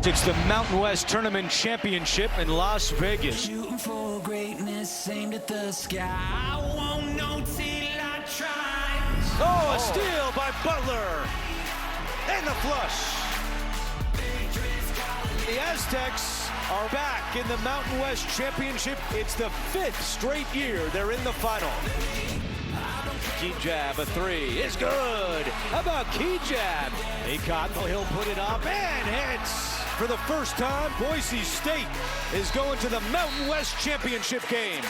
It's the Mountain West Tournament Championship in Las Vegas. Shooting for greatness, aimed at the sky. I won't know till I try. Oh, a steal by Butler. And the flush. The Aztecs are back in the Mountain West Championship. It's the 5th straight year they're in the final. Key jab, a three is good. How about key jab? He caught, he'll put it up and hits. For the first time, Boise State is going to the Mountain West Championship game.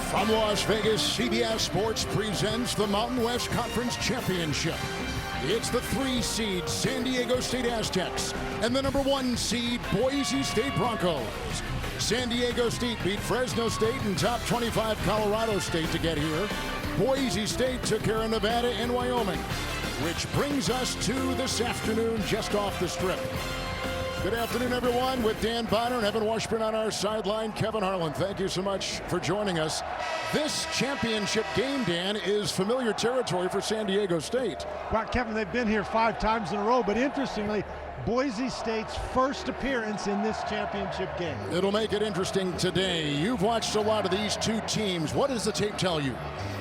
From Las Vegas, CBS Sports presents the Mountain West Conference Championship. It's the 3 seed San Diego State Aztecs and the number 1 seed Boise State Broncos. San Diego State beat Fresno State and top 25 Colorado State to get here. Boise State took care of Nevada and Wyoming, which brings us to this afternoon just off the strip. Good afternoon, everyone, with Dan Bonner and Evan Washburn on our sideline. Kevin Harlan, thank you so much for joining us. This championship game, Dan, is familiar territory for San Diego State. Well, Kevin, they've been here 5 times in a row, but interestingly, Boise State's first appearance in this championship game. It'll make it interesting today. You've watched a lot of these two teams. What does the tape tell you?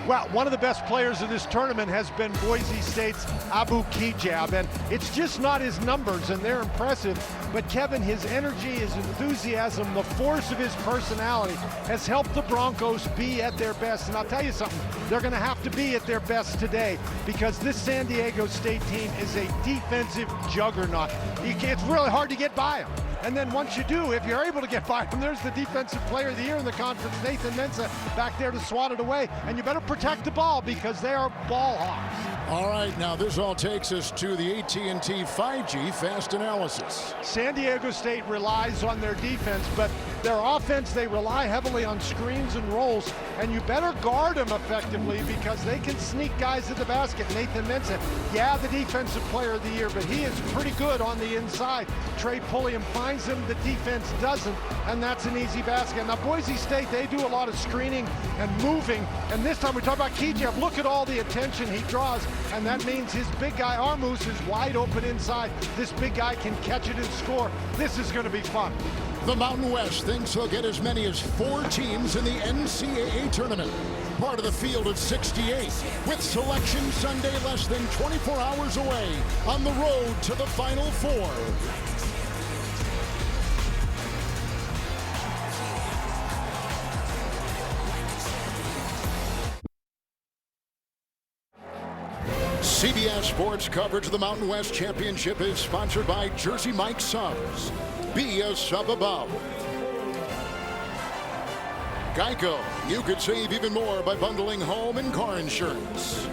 Well, one of the best players of this tournament has been Boise State's Abu Kijab, and it's just not his numbers, and they're impressive. But Kevin, his energy, his enthusiasm, the force of his personality has helped the Broncos be at their best. And I'll tell you something, they're going to have to be at their best today because this San Diego State team is a defensive juggernaut. It's really hard to get by them. And then once you do, if you're able to get by them, there's the defensive player of the year in the conference, Nathan Mensah, back there to swat it away. And you better protect the ball because they are ball hawks. All right, now this all takes us to the AT&T 5G fast analysis. San Diego State relies on their defense, but their offense, they rely heavily on screens and rolls, and you better guard them effectively because they can sneak guys at the basket. Nathan Mensah, yeah, the defensive player of the year, but he is pretty good on the inside. Trey Pulliam finds him, the defense doesn't, and that's an easy basket. Now, Boise State, they do a lot of screening and moving, and this time we talk about Kijab. Look at all the attention he draws, and that means his big guy, Armus, is wide open inside. This big guy can catch it and score. This is going to be fun. The Mountain West thinks he'll get as many as 4 teams in the NCAA tournament. Part of the field of 68, with Selection Sunday less than 24 hours away on the road to the Final Four. CBS Sports coverage of the Mountain West Championship is sponsored by Jersey Mike Subs. Be a sub above. Geico, you could save even more by bundling home and car insurance.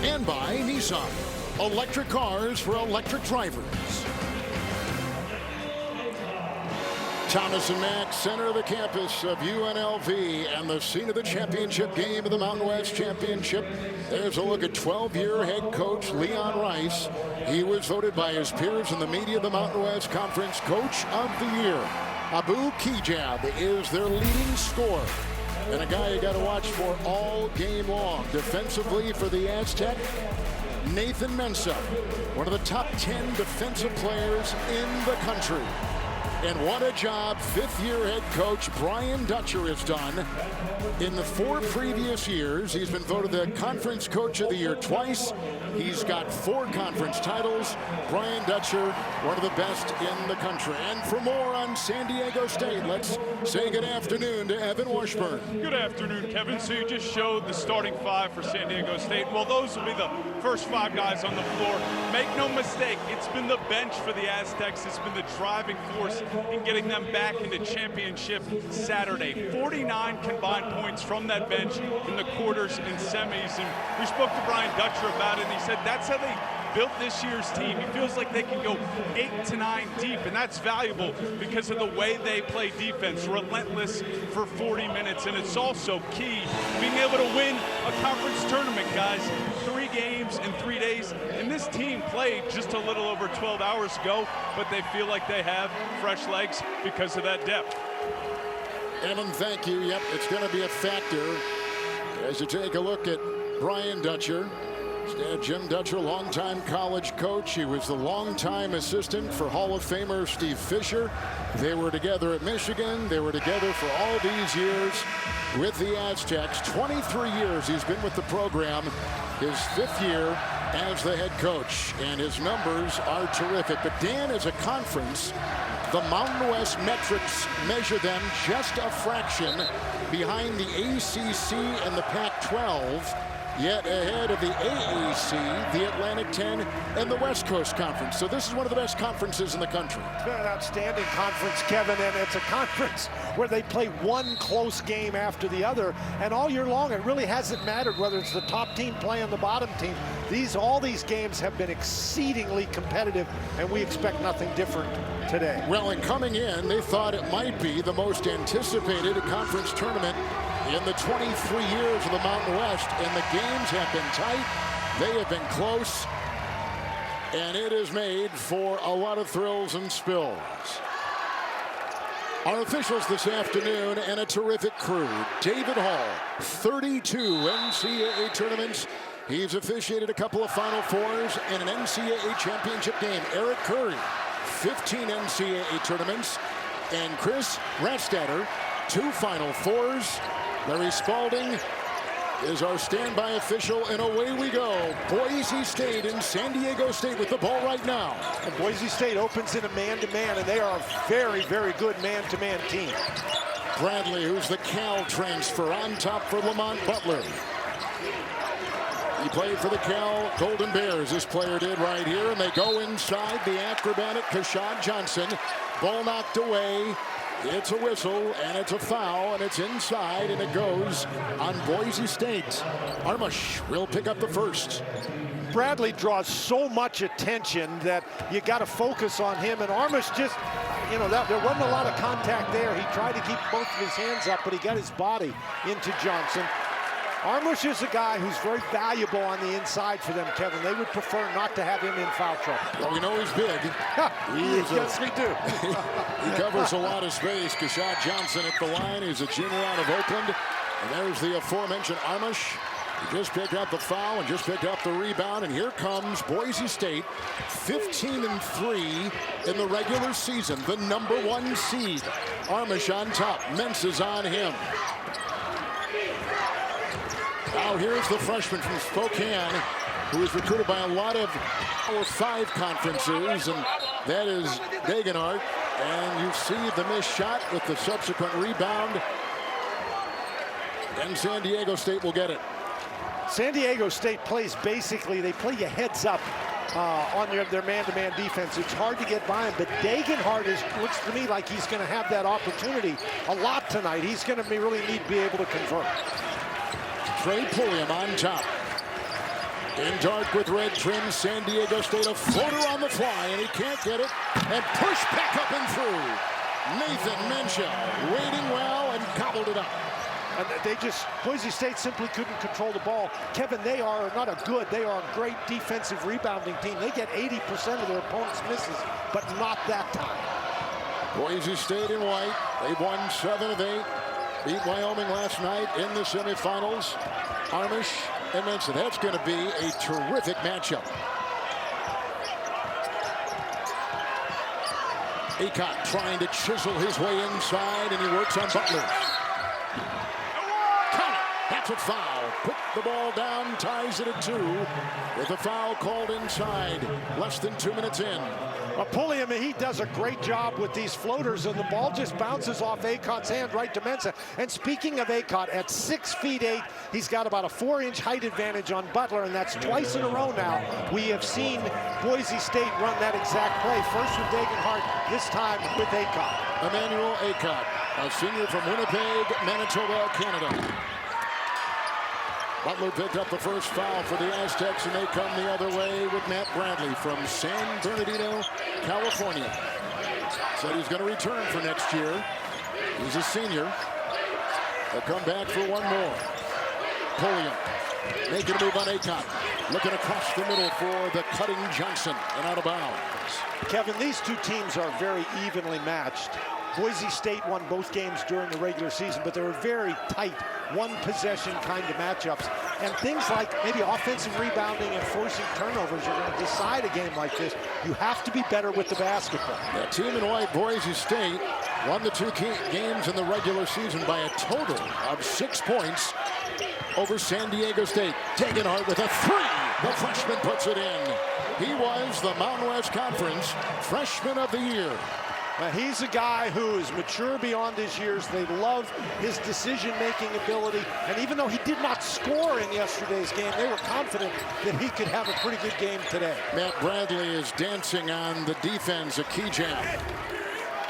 And by Nissan, electric cars for electric drivers. Thomas and Mack, center of the campus of UNLV and the scene of the championship game of the Mountain West Championship. There's a look at 12-year head coach Leon Rice. He was voted by his peers in the media the Mountain West Conference Coach of the Year. Abu Kijab is their leading scorer and a guy you got to watch for all game long. Defensively for the Aztec, Nathan Mensah, one of the top 10 defensive players in the country. And what a job 5th-year head coach Brian Dutcher has done. In the 4 previous years, he's been voted the Conference Coach of the Year twice. He's got 4 conference titles. Brian Dutcher, one of the best in the country. And for more on San Diego State, let's say good afternoon to Evan Washburn. Good afternoon, Kevin. So you just showed the starting 5 for San Diego State. Well, those will be the first 5 guys on the floor. Make no mistake, it's been the bench for the Aztecs. It's been the driving force in getting them back into championship Saturday. 49 combined points from that bench in the quarters and semis. And we spoke to Brian Dutcher about it, and he said that's how they built this year's team. He feels like they can go 8 to 9 deep, and that's valuable because of the way they play defense, relentless for 40 minutes. And it's also key being able to win a conference tournament, guys. 3 games in 3 days, and this team played just a little over 12 hours ago, but they feel like they have fresh legs because of that depth. Evan, thank you. Yep, it's going to be a factor as you take a look at Brian Dutcher. Jim Dutcher, longtime college coach. He was the longtime assistant for Hall of Famer Steve Fisher. They were together at Michigan. They were together for all these years with the Aztecs. 23 years he's been with the program. His 5th year as the head coach, and his numbers are terrific. But Dan, as a conference, the Mountain West metrics measure them just a fraction behind the ACC and the Pac-12, yet ahead of the AAC, the Atlantic 10, and the West Coast Conference. So this is one of the best conferences in the country. It's been an outstanding conference, Kevin, and it's a conference where they play one close game after the other, and all year long it really hasn't mattered whether it's the top team playing the bottom team. All these games have been exceedingly competitive, and we expect nothing different today. Well, and coming in, they thought it might be the most anticipated conference tournament in the 23 years of the Mountain West, and the games have been tight, they have been close, and it is made for a lot of thrills and spills. Our officials this afternoon, and a terrific crew. David Hall, 32 NCAA tournaments. He's officiated a couple of Final Fours and an NCAA championship game. Eric Curry, 15 NCAA tournaments. And Chris Ratstatter, 2 Final Fours. Larry Spalding is our standby official, and away we go. Boise State and San Diego State with the ball right now. And Boise State opens in a man-to-man, and they are a very, very good man-to-man team. Bradley, who's the Cal transfer, on top for Lamont Butler. He played for the Cal Golden Bears, this player did right here, and they go inside the acrobatic Kashad Johnson. Ball knocked away. It's a whistle, and it's a foul, and it's inside, and it goes on Boise State. Armush will pick up the first. Bradley draws so much attention that you got to focus on him, and Armush just, you know, there wasn't a lot of contact there. He tried to keep both of his hands up, but he got his body into Johnson. Armush is a guy who's very valuable on the inside for them, Kevin. They would prefer not to have him in foul trouble. Well, we know he's big. Yes, we do. He covers a lot of space. Kashad Johnson at the line. He's a junior out of Oakland. And there's the aforementioned Armush. He just picked up the foul and just picked up the rebound. And here comes Boise State, 15-3 in the regular season. The #1 seed. Armush on top. Mensah's on him. Now here's the freshman from Spokane, who is recruited by a lot of Power 5 conferences, and that is Degenhardt. And you see the missed shot with the subsequent rebound. And San Diego State will get it. San Diego State plays basically, they play you heads up on their man-to-man defense. It's hard to get by him, but Degenhardt looks to me like he's going to have that opportunity a lot tonight. He's going to really need to be able to convert. Trey Pulliam on top. In dark with red trim, San Diego State, a floater on the fly, and he can't get it. And push back up and through. Nathan Mencha waiting well and gobbled it up. And Boise State simply couldn't control the ball. Kevin, they are not a good, they are a great defensive rebounding team. They get 80% of their opponents' misses, but not that time. Boise State in white. They've won 7 of 8. Beat Wyoming last night in the semifinals. Armush and Mensah. That's going to be a terrific matchup. Aycock trying to chisel his way inside, and he works on Butler. That's a foul. Put the ball down, ties it at 2 with a foul called inside. Less than 2 minutes in. Pulliam, he does a great job with these floaters, and the ball just bounces off Aycock's hand right to Mensah. And speaking of Aycock, at 6'8", he's got about a 4-inch height advantage on Butler, and that's twice in a row now. We have seen Boise State run that exact play. First with Degenhardt, this time with Aycock. Emmanuel Aycock, a senior from Winnipeg, Manitoba, Canada. Butler picked up the first foul for the Aztecs, and they come the other way with Matt Bradley from San Bernardino, California. Said he's going to return for next year. He's a senior. They'll come back for one more. Pulliam making a move on Aycott. Looking across the middle for the cutting Johnson and out of bounds. Kevin, these two teams are very evenly matched. Boise State won both games during the regular season, but they were very tight, one-possession kind of matchups. And things like maybe offensive rebounding and forcing turnovers are going to decide a game like this. You have to be better with the basketball. The team in white, Boise State, won the two games in the regular season by a total of 6 points over San Diego State. Degenhardt with a three. The freshman puts it in. He was the Mountain West Conference Freshman of the Year. Now, he's a guy who is mature beyond his years. They love his decision-making ability. And even though he did not score in yesterday's game, they were confident that he could have a pretty good game today. Matt Bradley is dancing on the defense, a key jab.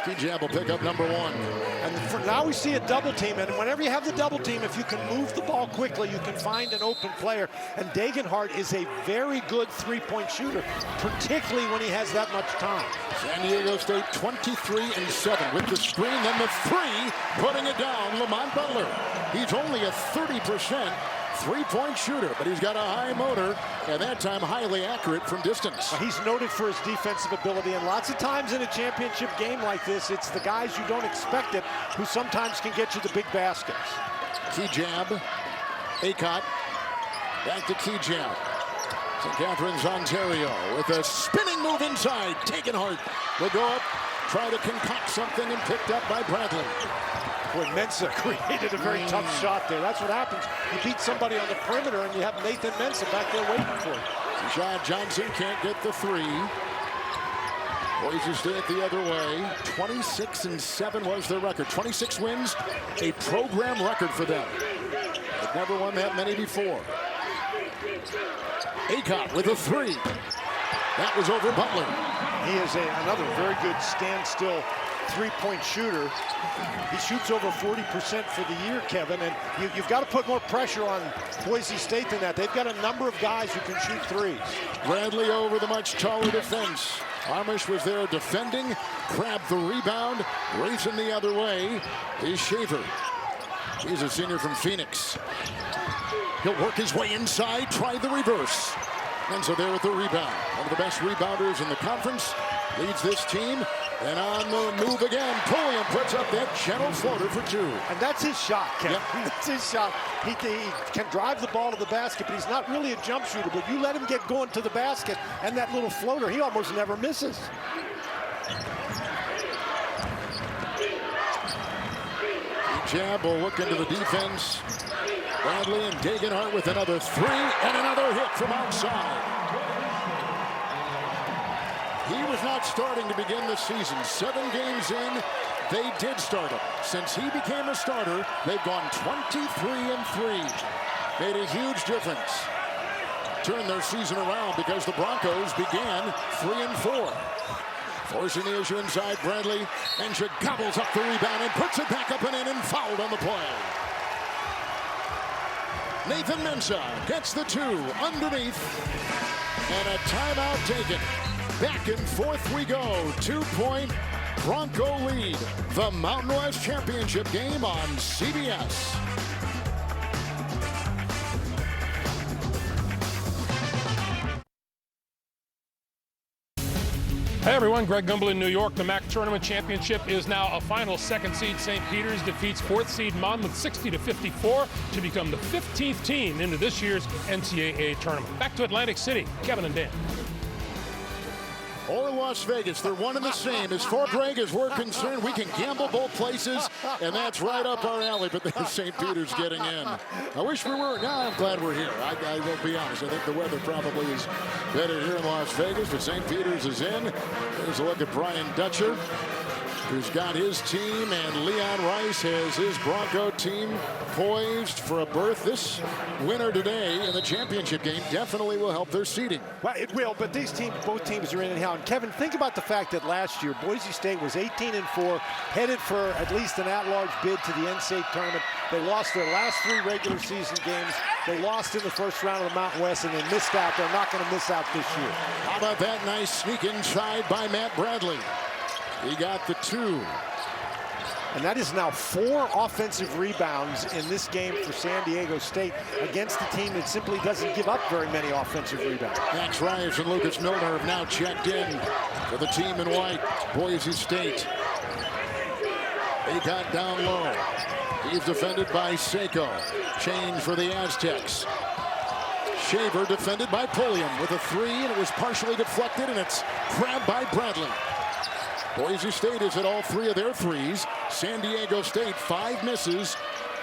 Key jab will pick up number one. And for now we see a double team. And whenever you have the double team, if you can move the ball quickly, you can find an open player. And Degenhardt is a very good three-point shooter, particularly when he has that much time. San Diego State 23-7 with the screen, then the three, putting it down, Lamont Butler. He's only a 30% three-point shooter, but he's got a high motor, and that time highly accurate from distance. He's noted for his defensive ability, and lots of times in a championship game like this, it's the guys you don't expect it who sometimes can get you the big baskets. Key jab, Aycott, back to key jab. St. Catharines, Ontario, with a spinning move inside. Degenhardt will go up, try to concoct something, and picked up by Bradley. Boy, Mensah created a very tough shot there. That's what happens. You beat somebody on the perimeter, and you have Nathan Mensah back there waiting for it. Rashad Johnson can't get the three. Boise State the other way. 26-7 was their record. 26 wins, a program record for them. They've never won that many before. Aycott with a three. That was over Butler. He is another very good standstill three-point shooter. He shoots over 40% for the year, Kevin, and you've got to put more pressure on Boise State than that. They've got a number of guys who can shoot threes. Bradley over the much taller defense. Amish was there defending, grabbed the rebound, racing the other way is Shaver. He's a senior from Phoenix. He'll work his way inside, try the reverse. Mensah there with the rebound. One of the best rebounders in the conference. Leads this team. And on the move again, Pulliam puts up that gentle floater for two. And that's his shot, Ken. Yep. That's his shot. He can drive the ball to the basket, but he's not really a jump shooter. But you let him get going to the basket, and that little floater, he almost never misses. Jab will look into the defense. Bradley and Degenhardt with another three, and another hit from outside. He was not starting to begin the season. 7 games in, they did start him. Since he became a starter, they've gone 23-3. Made a huge difference. Turned their season around because the Broncos began 3-4. Forcing the issue inside, Bradley, and she gobbles up the rebound and puts it back up and in and fouled on the play. Nathan Mensah gets the two underneath, and a timeout taken. Back and forth we go. 2-point Bronco lead. The Mountain West Championship game on CBS. Hey everyone, Greg Gumbel in New York. The MAC Tournament Championship is now a final. Second seed St. Peter's defeats 4th seed Monmouth 60-54 to become the 15th team into this year's NCAA tournament. Back to Atlantic City, Kevin and Dan. Or Las Vegas, they're one and the same. As far Greg as we're concerned, we can gamble both places, and that's right up our alley, but there's St. Peter's getting in. I wish we were. No, I'm glad we're here. I will be honest. I think the weather probably is better here in Las Vegas, but St. Peter's is in. There's a look at Brian Dutcher. who's got his team, and Leon Rice has his Bronco team poised for a berth. This winner today in the championship game definitely will help their seeding. Well, it will, but these teams, both teams are in and out. And Kevin, think about the fact that last year Boise State was 18-4, headed for at least an at-large bid to the NCAA tournament. They lost their last 3 regular season games. They lost in the first round of the Mountain West, and they missed out. They're not going to miss out this year. How about that nice sneak inside by Matt Bradley? He got the 2. And that is now 4 offensive rebounds in this game for San Diego State against a team that simply doesn't give up very many offensive rebounds. Max Rice and Lucas Milner have now checked in for the team in white, Boise State. They got down low. He's defended by Seiko. Change for the Aztecs. Shaver defended by Pulliam with a 3, and it was partially deflected, and it's grabbed by Bradley. Boise State is at all 3 of their 3s. San Diego State 5 misses.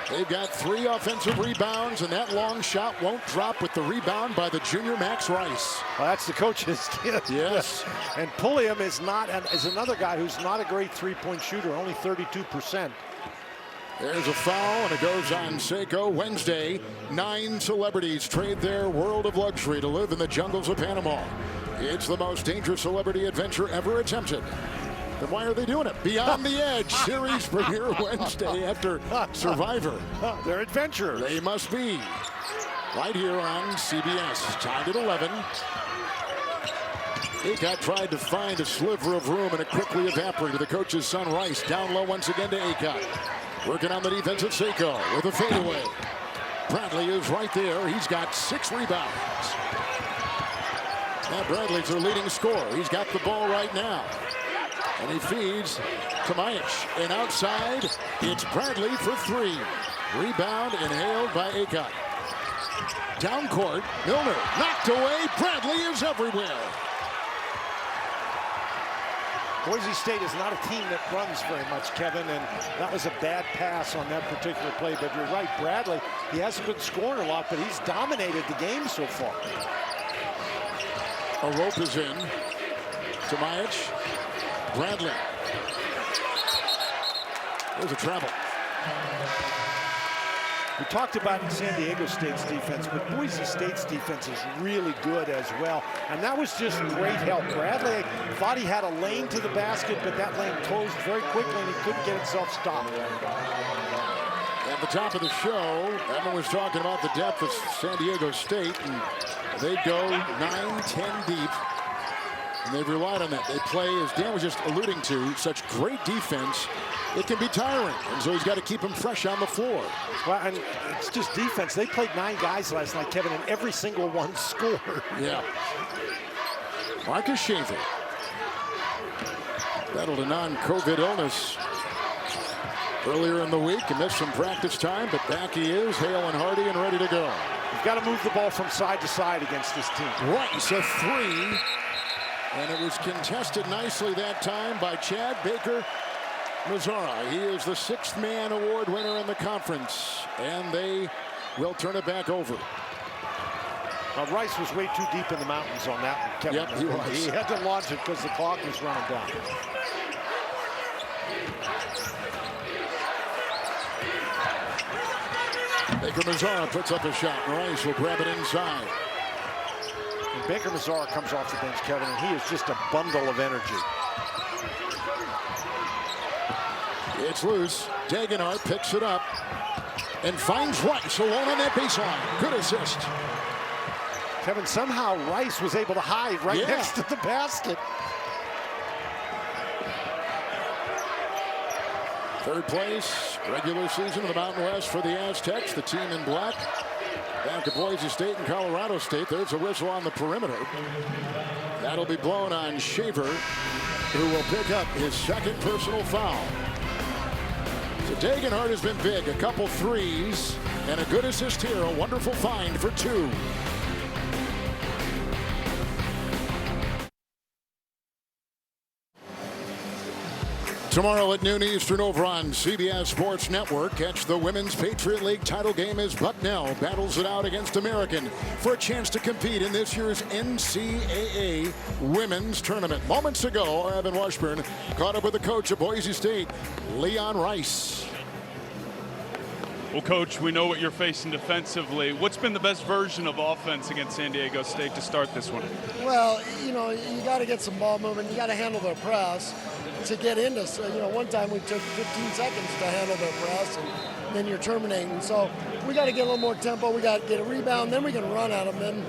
They've got 3 offensive rebounds, and that long shot won't drop with the rebound by the junior Max Rice. Well, that's the coach's kid. Yes. And Pulliam is another guy who's not a great 3-point shooter, only 32%. There's a foul, and it goes on Seiko. Wednesday, 9 celebrities trade their world of luxury to live in the jungles of Panama. It's the most dangerous celebrity adventure ever attempted. Then why are they doing it? Beyond the Edge series premiere Wednesday after Survivor. They're adventurers. They must be. Right here on CBS. Tied at 11. Aycott tried to find a sliver of room, and it quickly evaporated. The coach's son Rice down low once again to Aycott. Working on the defense of Seiko with a fadeaway. Bradley is right there. He's got 6 rebounds. Now Bradley's their leading scorer. He's got the ball right now. And he feeds to Maich. And outside, it's Bradley for 3. Rebound inhaled by Aycott. Down court, Milner knocked away. Bradley is everywhere. Boise State is not a team that runs very much, Kevin, and that was a bad pass on that particular play. But you're right, Bradley, he hasn't been scoring a lot, but he's dominated the game so far. A rope is in to Maich. Bradley. There's a travel. We talked about San Diego State's defense, but Boise State's defense is really good as well. And that was just great help. Bradley thought he had a lane to the basket, but that lane closed very quickly and he couldn't get himself stopped. At the top of the show, Evan was talking about the depth of San Diego State, and they go 9-10 deep. And they've relied on that. They play, as Dan was just alluding to, such great defense. It can be tiring, and so he's got to keep them fresh on the floor. Well, and it's just defense. They played 9 guys last night, Kevin, and every single one scored. Yeah. Marcus Shaver battled a non-COVID illness earlier in the week. He missed some practice time, but back he is, hale and hearty and ready to go. You've got to move the ball from side to side against this team. Rice, a 3. And it was contested nicely that time by Chad Baker Mazzara. He is the 6th man award winner in the conference, and they will turn it back over. Now, Rice was way too deep in the mountains on that one, Kevin. Yep, he was. He had to launch it because the clock was running down. Baker Mazzara puts up a shot. Rice will grab it inside. And Baker Mazzara comes off the bench, Kevin, and he is just a bundle of energy. It's loose. Degenhardt picks it up and finds Rice alone on that baseline. Good assist. Kevin, somehow Rice was able to hide right next to the basket. Third place, regular season of the Mountain West for the Aztecs, the team in black. Back to Boise State and Colorado State. There's a whistle on the perimeter. That'll be blown on Shaver, who will pick up his 2nd personal foul. So Degenhardt has been big. A couple 3s and a good assist here. A wonderful find for 2. Tomorrow at noon Eastern over on CBS Sports Network, catch the Women's Patriot League title game as Bucknell battles it out against American for a chance to compete in this year's NCAA Women's Tournament. Moments ago, Evan Washburn caught up with the coach of Boise State, Leon Rice. Well, Coach, we know what you're facing defensively. What's been the best version of offense against San Diego State to start this one? Well, you got to get some ball movement. You got to handle their press to get into. So, one time we took 15 seconds to handle their press, and then you're terminating. So we got to get a little more tempo. We got to get a rebound, then we can run at them.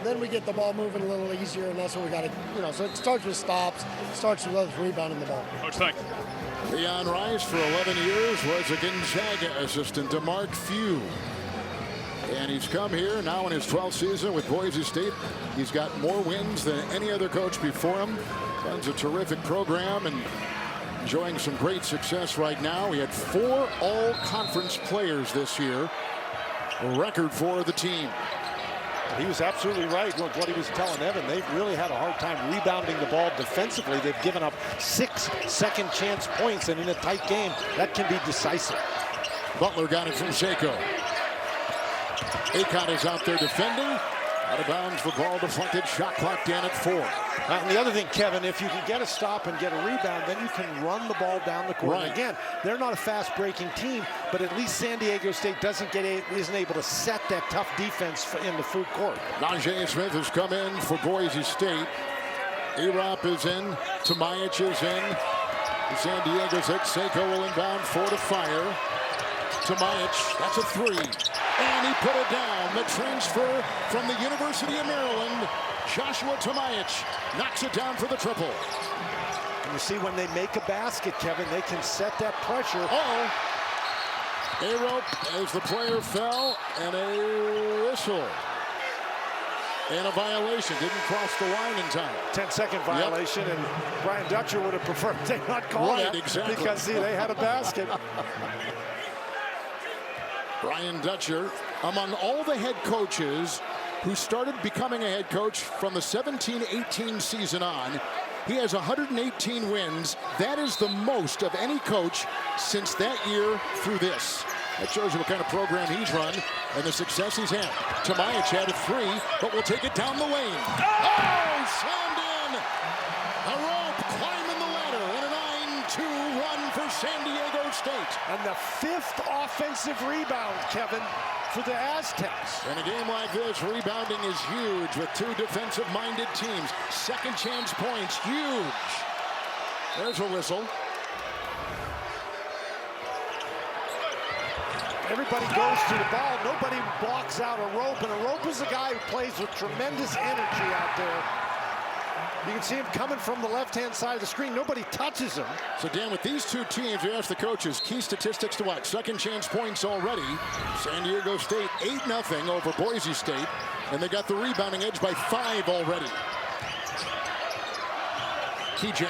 Then we get the ball moving a little easier, and that's what we got to. So it starts with stops, starts with us rebounding the ball. Coach, thanks. Leon Rice, for 11 years, was a Gonzaga assistant to Mark Few. And he's come here now in his 12th season with Boise State. He's got more wins than any other coach before him. Runs a terrific program and enjoying some great success right now. He had 4 all-conference players this year, a record for the team. He was absolutely right. Look, what he was telling Evan, they've really had a hard time rebounding the ball defensively. They've given up 6 second chance points, and in a tight game, that can be decisive. Butler got it from Seiko. Akot is out there defending. Out of bounds, the ball deflected. Shot clock down at 4. And the other thing, Kevin, if you can get a stop and get a rebound, then you can run the ball down the court. Right. Again, they're not a fast-breaking team, but at least San Diego State isn't able to set that tough defense in the food court. Najee Smith has come in for Boise State. Erop is in. Tomajic is in. San Diego State. Seiko will inbound 4 to fire. Tomajic, that's a 3. And he put it down. The transfer from the University of Maryland, Joshua Tomajic, knocks it down for the triple. And you see when they make a basket, Kevin, they can set that pressure. A rope as the player fell, and a whistle. And a violation. Didn't cross the line in time. 10-second violation, and Brian Dutcher would have preferred they not call Right, that. exactly. Because, see, they had a basket. Brian Dutcher, among all the head coaches who started becoming a head coach from the 17-18 season on, he has 118 wins. That is the most of any coach since that year through this. That shows you what kind of program he's run and the success he's had. Tomajic had a 3, but will take it down the lane. Oh, slammed in! A rope climbing the ladder and a 9-2 run for San Diego State. And the 5th offensive rebound, Kevin, for the Aztecs. In a game like this, rebounding is huge with 2 defensive-minded teams. Second chance points, huge. There's a whistle. Everybody goes to the ball. Nobody blocks out a rope, and a rope is a guy who plays with tremendous energy out there. You can see him coming from the left-hand side of the screen. Nobody touches him. So, Dan, with these 2 teams, you ask the coaches, key statistics to what? Second chance points already. San Diego State 8-0 over Boise State, and they got the rebounding edge by 5 already. TJ.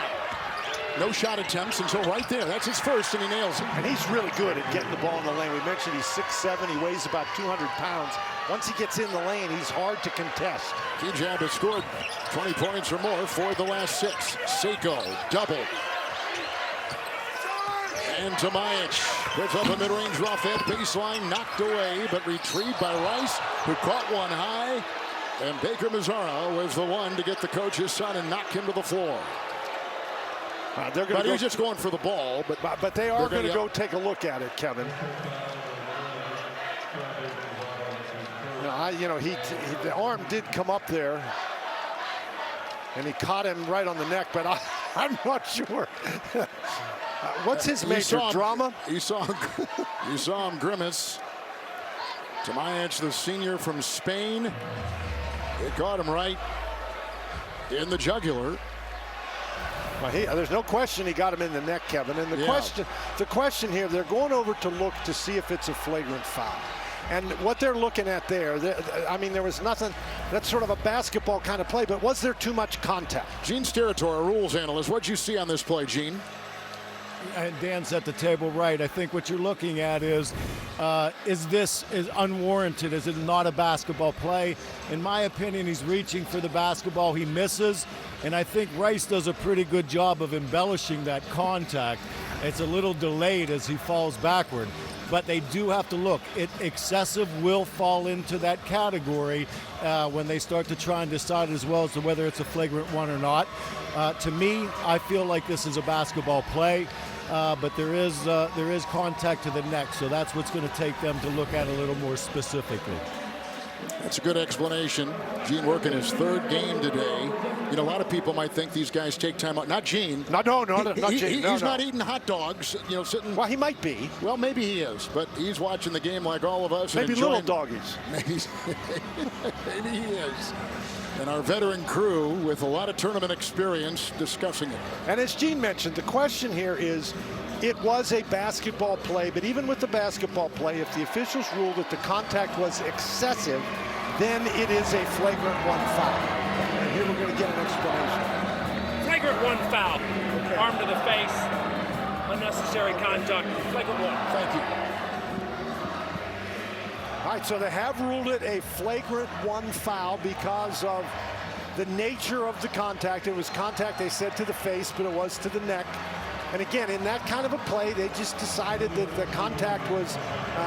No shot attempts until right there. That's his first, and he nails it. And he's really good at getting the ball in the lane. We mentioned he's 6'7", he weighs about 200 pounds. Once he gets in the lane, he's hard to contest. Kijab has scored 20 points or more for the last 6. Seiko, double. And Tomajic puts up a mid-range rough at baseline, knocked away, but retrieved by Rice, who caught one high. And Baker Mazzara was the one to get the coach's son and knock him to the floor. He was just going for the ball, but they are going to go take a look at it, Kevin. The arm did come up there, and he caught him right on the neck, but I'm not sure. What's his major drama? You saw him grimace. Tomajic, the senior from Spain, it caught him right in the jugular. Well, there's no question he got him in the neck, Kevin. And the question here, they're going over to look to see if it's a flagrant foul. And what they're looking at there was nothing. That's sort of a basketball kind of play, but was there too much contact? Gene Steratore, a rules analyst. What'd you see on this play, Gene? and Dan's at the table right. I think what you're looking at is this unwarranted? Is it not a basketball play? In my opinion, he's reaching for the basketball. He misses, and I think Rice does a pretty good job of embellishing that contact. It's a little delayed as he falls backward, but they do have to look. Excessive will fall into that category when they start to try and decide as well as to whether it's a flagrant one or not. To me, I feel like this is a basketball play, but there is contact to the neck, so that's what's going to take them to look at a little more specifically. That's a good explanation. Gene working his third game today. You know, a lot of people might think these guys take time out. Not Gene. Not Gene. He's not eating hot dogs, you know, sitting. Well, he might be. Well, maybe he is, but he's watching the game like all of us. Maybe little doggies. Maybe he is. And our veteran crew with a lot of tournament experience discussing it. And as Gene mentioned, the question here is, it was a basketball play, but even with the basketball play, if the officials ruled that the contact was excessive, then it is a flagrant one foul. And here we're going to get an explanation. Flagrant one foul. Okay. Arm to the face. Unnecessary contact. Flagrant one. Thank you. All right, so they have ruled it a flagrant one foul because of the nature of the contact. It was contact, they said, to the face, but it was to the neck. And again, in that kind of a play, they just decided that the contact was,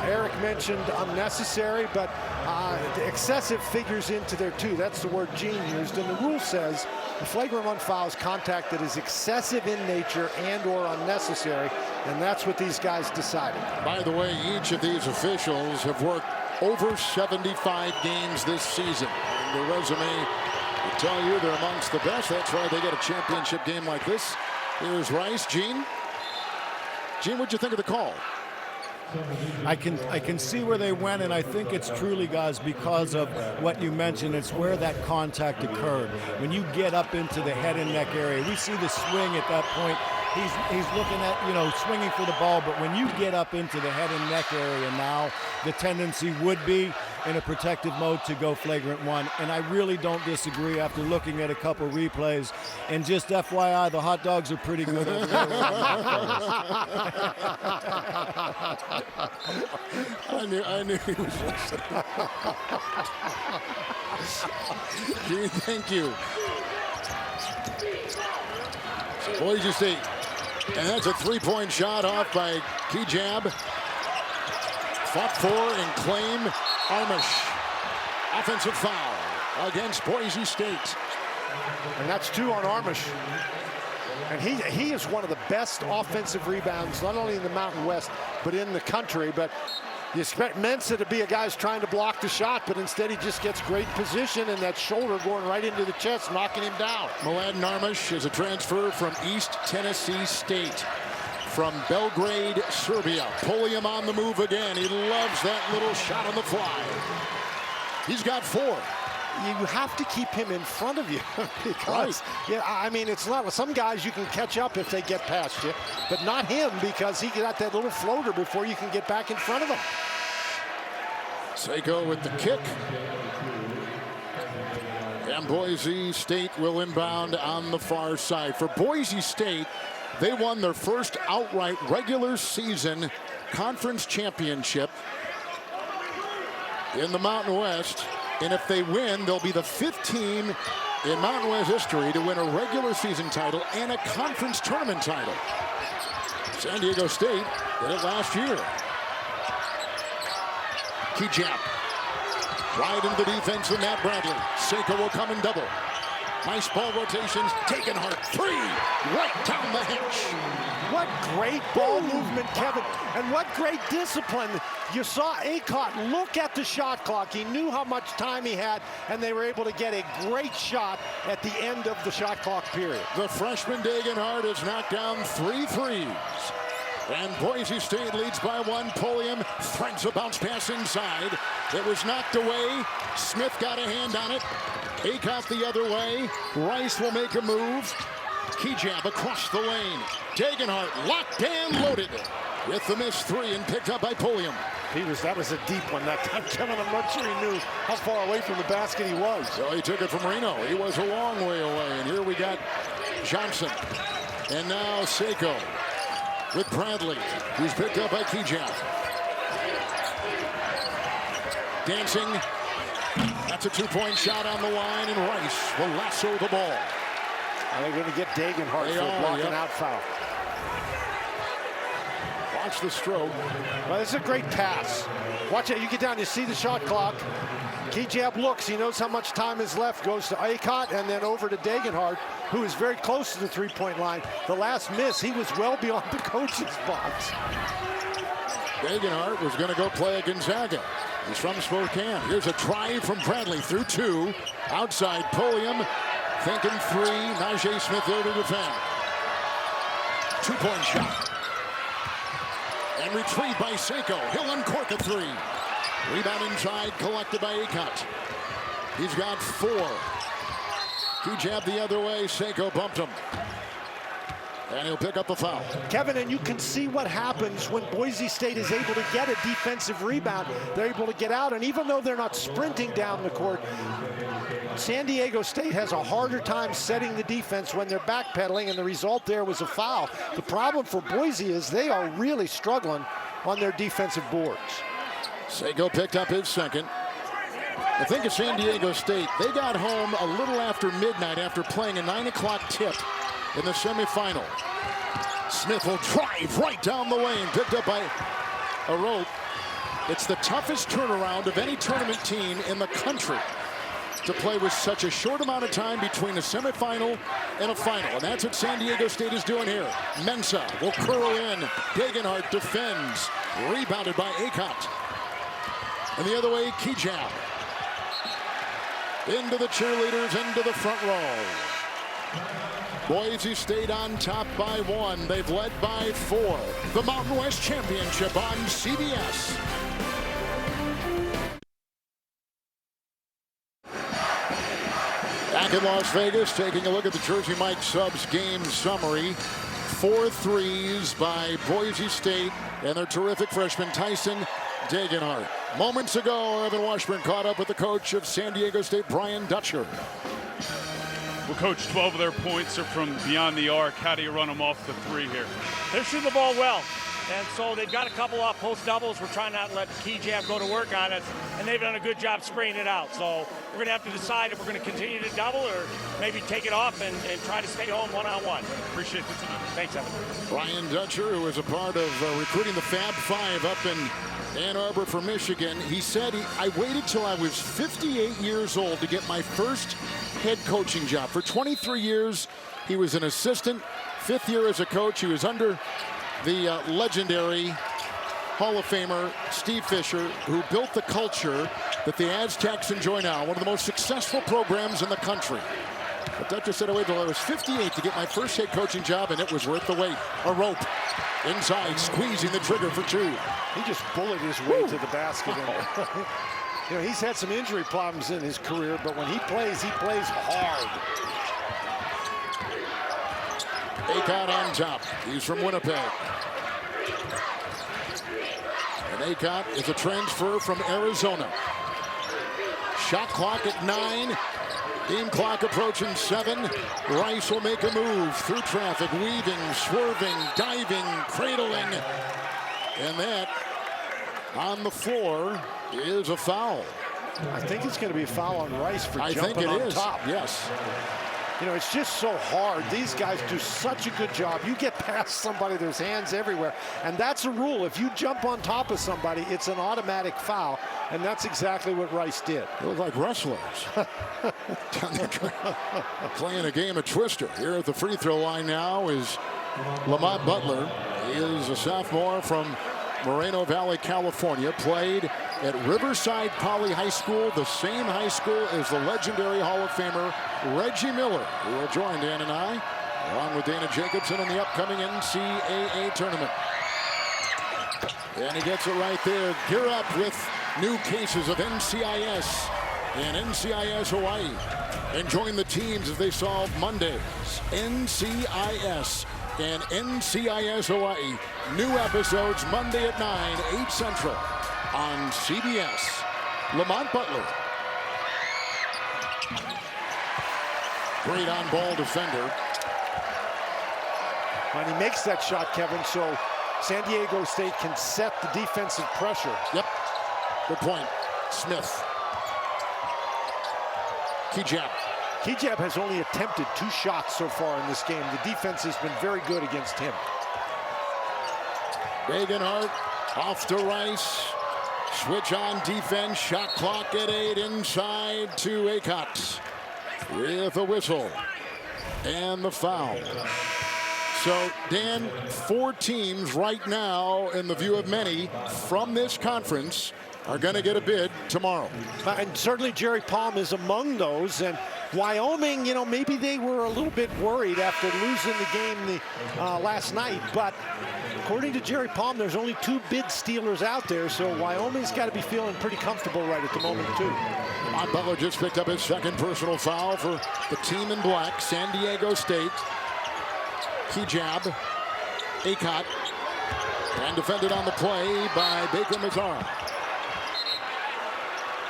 Eric mentioned, unnecessary, but excessive figures into there too. That's the word Gene used. And the rule says the flagrant one foul is contact that is excessive in nature and or unnecessary. And that's what these guys decided. By the way, each of these officials have worked over 75 games this season. And their resume will tell you they're amongst the best. That's why they get a championship game like this. Here's Rice. Gene, what'd you think of the call? I can see where they went, and I think it's truly, guys, because of what you mentioned. It's where that contact occurred. When you get up into the head and neck area, we see the swing at that point. He's looking at, you know, swinging for the ball, but when you get up into the head and neck area now, the tendency would be in a protective mode to go flagrant one. And I really don't disagree after looking at a couple replays. And just FYI, the hot dogs are pretty good over there. I knew he was Gene, thank you. So Boise State. And that's a three-point shot off by Kijab. Fought for and claim Armish. Offensive foul against Boise State. And that's 2 on Armish. And he is one of the best offensive rebounds, not only in the Mountain West, but in the country. But you expect Mensah to be a guy who's trying to block the shot, but instead he just gets great position and that shoulder going right into the chest, knocking him down. Mladen Armish is a transfer from East Tennessee State. From Belgrade, Serbia. Pulliam on the move again. He loves that little shot on the fly. He's got 4. You have to keep him in front of you because, yeah, I mean, it's not, some guys you can catch up if they get past you, but not him because he got that little floater before you can get back in front of him. Seiko with the kick. And Boise State will inbound on the far side. For Boise State, they won their first outright regular season conference championship in the Mountain West. And if they win, they'll be the 5th team in Mountain West history to win a regular season title and a conference tournament title. San Diego State did it last year. Kijab. Wide into the defense with Matt Bradley. Seiko will come and double. Nice ball rotations. Dagenhart. 3. Right down the hatch. What great ball movement, Kevin. And what great discipline. You saw Acott look at the shot clock. He knew how much time he had, and they were able to get a great shot at the end of the shot clock period. The freshman Dagenhart has knocked down 3 threes. And Boise State leads by 1. Pulliam threads a bounce pass inside. It was knocked away. Smith got a hand on it. Acott the other way. Rice will make a move. Kijab across the lane. Dagenhart locked and loaded with the missed 3 and picked up by Pulliam. That was a deep one that time, Kevin. I'm not sure he knew how far away from the basket he was. So he took it from Reno. He was a long way away. And here we got Johnson. And now Seiko. with Bradley, who's picked up by Kijab. Dancing. That's a two-point shot on the line, and Rice will lasso the ball. They're going to get Degenhardt for a blocking out foul. Watch the stroke. Well, this is a great pass. Watch it. You get down, you see the shot clock. Kijab looks. He knows how much time is left. Goes to Aycott and then over to Degenhardt, who is very close to the three-point line. The last miss, he was well beyond the coach's box. Degenhardt was going to go play at Gonzaga. He's from Spokane. Here's a drive from Bradley through two. Outside Pulliam. Thinking three. Najee Smith there to defend. Two-point shot. And retrieved by Seiko. He'll uncork a three. Rebound inside, collected by Aycott. He's got four. Kijab the other way. Seiko bumped him. And he'll pick up the foul. Kevin, and you can see what happens when Boise State is able to get a defensive rebound. They're able to get out, and even though they're not sprinting down the court, San Diego State has a harder time setting the defense when they're backpedaling, and the result there was a foul. The problem for Boise is they are really struggling on their defensive boards. Seiko picked up his second. I think of San Diego State. They got home a little after midnight after playing a 9 o'clock tip in the semifinal. Smith will drive right down the lane, picked up by a rope. It's the toughest turnaround of any tournament team in the country to play with such a short amount of time between a semifinal and a final. And that's what San Diego State is doing here. Mensah will curl in. Degenhardt defends. Rebounded by Aycott. And the other way, Kijab. Into the cheerleaders, into the front row. Boise State on top by one. They've led by 4. The Mountain West Championship on CBS. Back in Las Vegas, taking a look at the Jersey Mike Subs game summary. 4 threes by Boise State and their terrific freshman Tyson Degenhardt. Moments ago, Evan Washburn caught up with the coach of San Diego State, Brian Dutcher. Well, Coach, 12 of their points are from beyond the arc. How do you run them off the three here? They're shooting the ball well. And so they've got a couple of post doubles. We're trying not to let Kijab go to work on it. And they've done a good job spraying it out. So we're going to have to decide if we're going to continue to double or maybe take it off and try to stay home one-on-one. Appreciate the time. Thanks, Evan. Brian Dutcher, who was a part of recruiting the Fab Five up in Ann Arbor for Michigan, he said, I waited till I was 58 years old to get my first head coaching job. For 23 years, he was an assistant. 5th year as a coach, he was under the legendary Hall of Famer Steve Fisher, who built the culture that the Aztecs enjoy now, one of the most successful programs in the country. But Dutcher said I waited till I was 58 to get my first head coaching job, and it was worth the wait. A rope inside, squeezing the trigger for 2. He just bullied his way to the basket. You know, he's had some injury problems in his career, but when he plays hard. Aycott on top. He's from Winnipeg. And Aycott is a transfer from Arizona. Shot clock at 9. Game clock approaching 7. Rice will make a move through traffic, weaving, swerving, diving, cradling. And that on the floor is a foul. I think it's going to be a foul on Rice for jumping on top. Yes. You know, it's just so hard. These guys do such a good job. You get past somebody, there's hands everywhere. And that's a rule. If you jump on top of somebody, it's an automatic foul. And that's exactly what Rice did. They look like wrestlers. Playing a game of Twister. Here at the free throw line now is Lamont Butler. He is a sophomore from Moreno Valley, California. Played at Riverside Poly High School, the same high school as the legendary Hall of Famer Reggie Miller, who will join Dan and I, along with Dana Jacobson in the upcoming NCAA tournament. And he gets it right there. Gear up with new cases of NCIS in NCIS Hawaii. And join the teams as they solve Mondays. NCIS and NCIS Hawaii. New episodes Monday at 9, 8 Central on CBS. Lamont Butler. Great on-ball defender. And he makes that shot, Kevin, so San Diego State can set the defensive pressure. Yep. Good point. Smith. Key-jab. Key-jab has only attempted 2 shots so far in this game. The defense has been very good against him. Regenhart off to Rice. Switch on defense. Shot clock at 8 inside to Aycock with a whistle and the foul. So, Dan, 4 teams right now, in the view of many, from this conference are going to get a bid tomorrow. And certainly Jerry Palm is among those. And Wyoming, you know, maybe they were a little bit worried after losing the game last night. But according to Jerry Palm, there's only 2 bid stealers out there. So Wyoming's got to be feeling pretty comfortable right at the moment, too. Mont Butler just picked up his 2nd personal foul for the team in black, San Diego State. Key-jab, Aycock, and defended on the play by Baker Mazzara.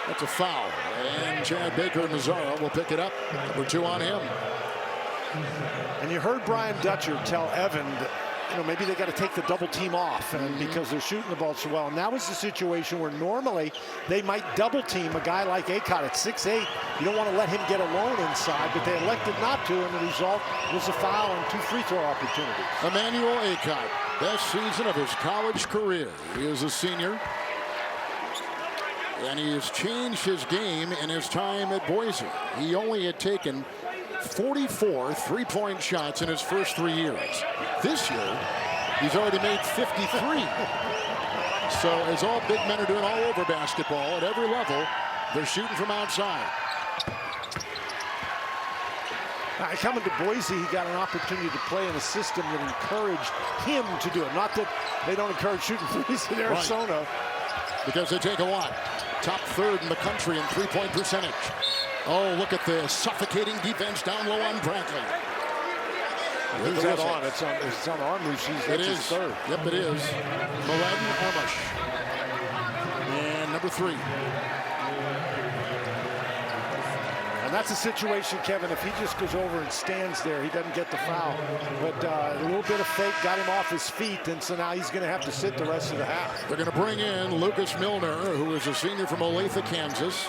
That's a foul, and Chad Baker Mazzara will pick it up. Number 2 on him. And you heard Brian Dutcher tell Evan that, you know, maybe they got to take the double team off and because they're shooting the ball so well. And that was the situation where normally they might double team a guy like Aycock at 6'8". You don't want to let him get alone inside, but they elected not to, and the result was a foul and 2 free throw opportunities. Emmanuel Aycock, best season of his college career. He is a senior, and he has changed his game in his time at Boise. He only had taken 44 3-point shots in his first 3 years. This year, he's already made 53. So as all big men are doing all over basketball at every level, they're shooting from outside. Coming to Boise, he got an opportunity to play in a system that encouraged him to do it. Not that they don't encourage shooting threes in Arizona. Right. Because they take a lot. Top 3rd in the country in 3-point percentage. Oh, look at the suffocating defense down low on Bradley. Who's that on? It's on Armush. It is. 3rd. Yep, it is. Mladen Armush. And number 3. And that's a situation, Kevin, if he just goes over and stands there, he doesn't get the foul. But a little bit of fake got him off his feet, and so now he's going to have to sit the rest of the half. They're going to bring in Lucas Milner, who is a senior from Olathe, Kansas.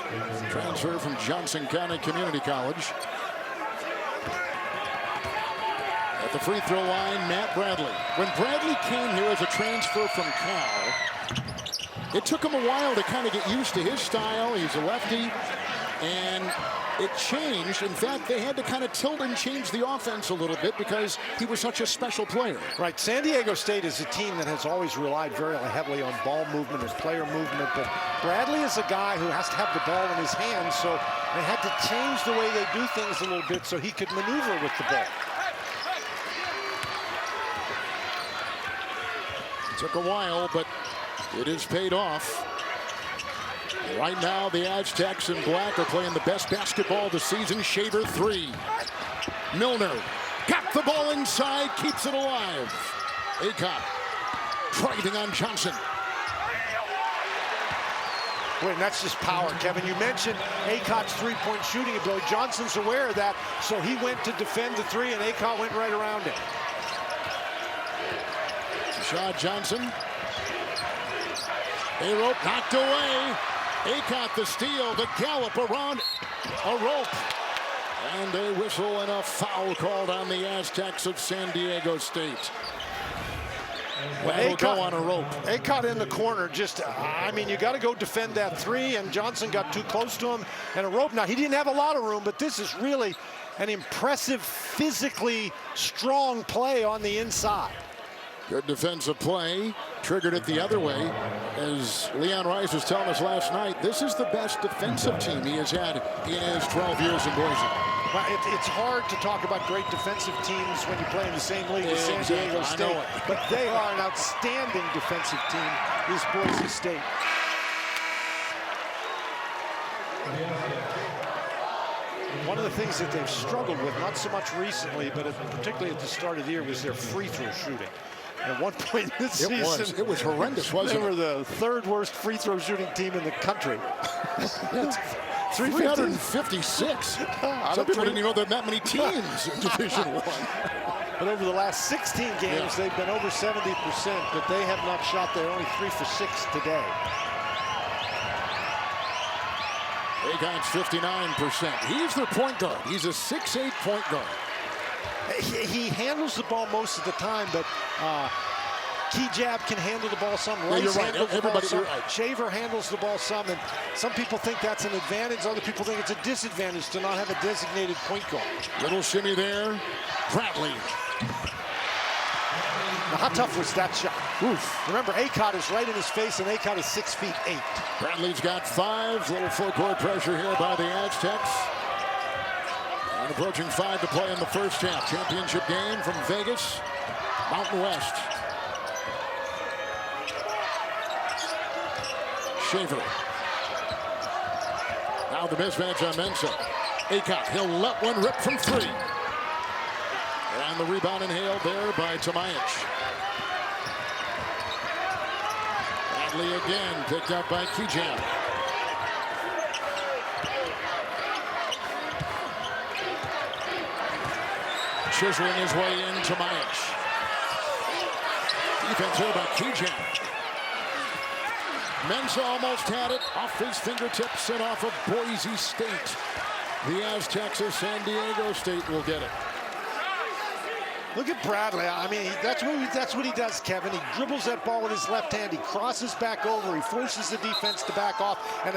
Transfer from Johnson County Community College. At the free throw line, Matt Bradley. When Bradley came here as a transfer from Cal, it took him a while to kind of get used to his style. He's a lefty, and it changed. In fact, they had to kind of tilt and change the offense a little bit because he was such a special player. Right. San Diego State is a team that has always relied very heavily on ball movement and player movement. But Bradley is a guy who has to have the ball in his hands, so they had to change the way they do things a little bit so he could maneuver with the ball. It took a while, but it is paid off. Right now, the Aztecs in black are playing the best basketball of the season. Shaver 3. Milner got the ball inside, keeps it alive. Aycock driving on Johnson. Wait, and that's just power, Kevin. You mentioned Aycock's 3-point shooting ability. Johnson's aware of that, so he went to defend the 3, and Aycock went right around it. Shaw Johnson. A-rope knocked away. Aycock the steal, the gallop around a rope. And a whistle and a foul called on the Aztecs of San Diego State. Well, go on a rope. Aycock in the corner, just, I mean, you got to go defend that 3, and Johnson got too close to him, and a rope. Now, he didn't have a lot of room, but this is really an impressive, physically strong play on the inside. Good defensive play, triggered it the other way. As Leon Rice was telling us last night, this is the best defensive team he has had in his 12 years in Boise. Well, it's hard to talk about great defensive teams when you play in the same league as San Diego State, but they are an outstanding defensive team, this Boise State. One of the things that they've struggled with, not so much recently, but particularly at the start of the year, was their free throw shooting. At one point this season, it was horrendous, wasn't it? They were the 3rd worst free throw shooting team in the country. 356. Some people didn't even know there were that many teams in Division I. But over the last 16 games, they've been over 70%, but they have not shot. They're only 3 for 6 today. Acon's 59%. He's their point guard. He's a 6'8" point guard. He handles the ball most of the time, but Key-Jab can handle the ball some. Yeah, you're right. Everybody, you're right. Shaver handles the ball some, and some people think that's an advantage. Other people think it's a disadvantage to not have a designated point guard. Little shimmy there. Bradley. Now, how tough was that shot? Oof. Remember, Acott is right in his face, and Acott is 6'8". Bradley's got 5. Little full court pressure here by the Aztecs. And approaching 5 to play in the first half. Championship game from Vegas, Mountain West. Shaver. Now the mismatch on Mensah. Acott, he'll let one rip from 3. And the rebound inhaled there by Tomajic. Bradley again, picked up by Key-Jab. Chiseling his way in, Tomajic. Defense here by Key-Jab. Mensah almost had it off his fingertips and off of Boise State. The Aztecs of San Diego State will get it. Look at Bradley. I mean, that's what he does, Kevin. He dribbles that ball with his left hand. He crosses back over. He forces the defense to back off. And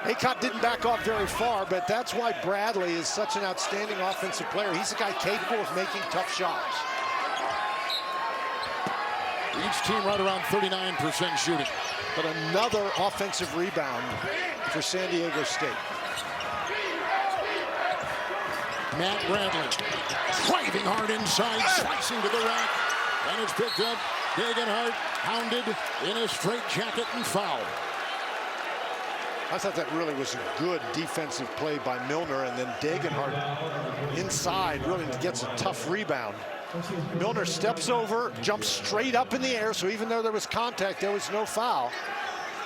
Acott didn't back off very far, but that's why Bradley is such an outstanding offensive player. He's a guy capable of making tough shots. Each team right around 39% shooting. But another offensive rebound for San Diego State. Matt Bradley driving hard inside, slicing to the rack, and it's picked up. Degenhardt hounded in a straight jacket and foul. I thought that really was a good defensive play by Milner, and then Degenhardt inside really gets a tough rebound. Milner steps over, jumps straight up in the air, so even though there was contact, there was no foul.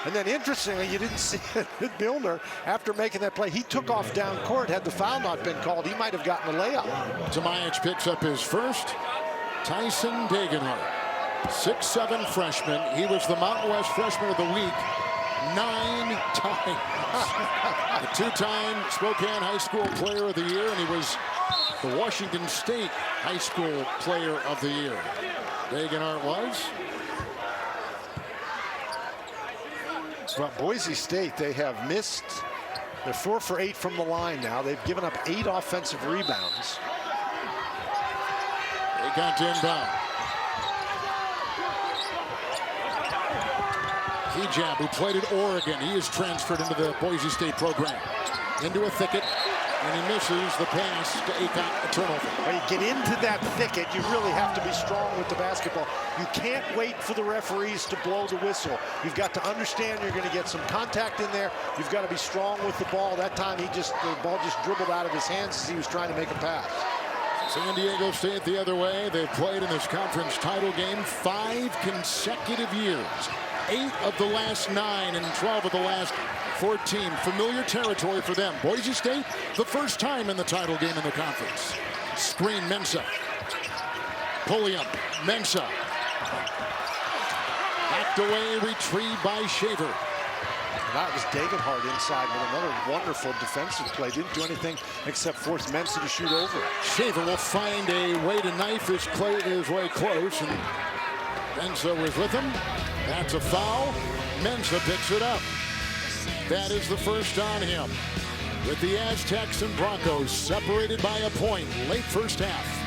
And then interestingly, you didn't see it with Milner after making that play. He took off down court. Had the foul not been called, he might have gotten a layup. Tomajic picks up his first. Tyson Degenhardt, 6'7" freshman. He was the Mountain West Freshman of the Week 9 times. A 2-time Spokane High School Player of the Year, and he was the Washington State High School Player of the Year. Degenhardt was. Well, Boise State, they have missed. They're 4 for 8 from the line now. They've given up 8 offensive rebounds. They got to inbound. Key-Jab, who played at Oregon, he is transferred into the Boise State program. Into a thicket, and he misses the pass to Acott, a turnover. When you get into that thicket, you really have to be strong with the basketball. You can't wait for the referees to blow the whistle. You've got to understand you're going to get some contact in there. You've got to be strong with the ball. That time, the ball just dribbled out of his hands as he was trying to make a pass. San Diego State the other way. They've played in this conference title game 5 consecutive years. 8 of the last 9 and 12 of the last 14. Familiar territory for them. Boise State, the first time in the title game in the conference. Screen, Mensah. Pulliam, Mensah. Backed away, retrieved by Shaver. That was Degenhardt inside with another wonderful defensive play. Didn't do anything except force Mensah to shoot over it. Shaver will find a way to knife his way close, and Mensah was with him. That's a foul. Mensah picks it up. That is the first on him. With the Aztecs and Broncos separated by a point late first half.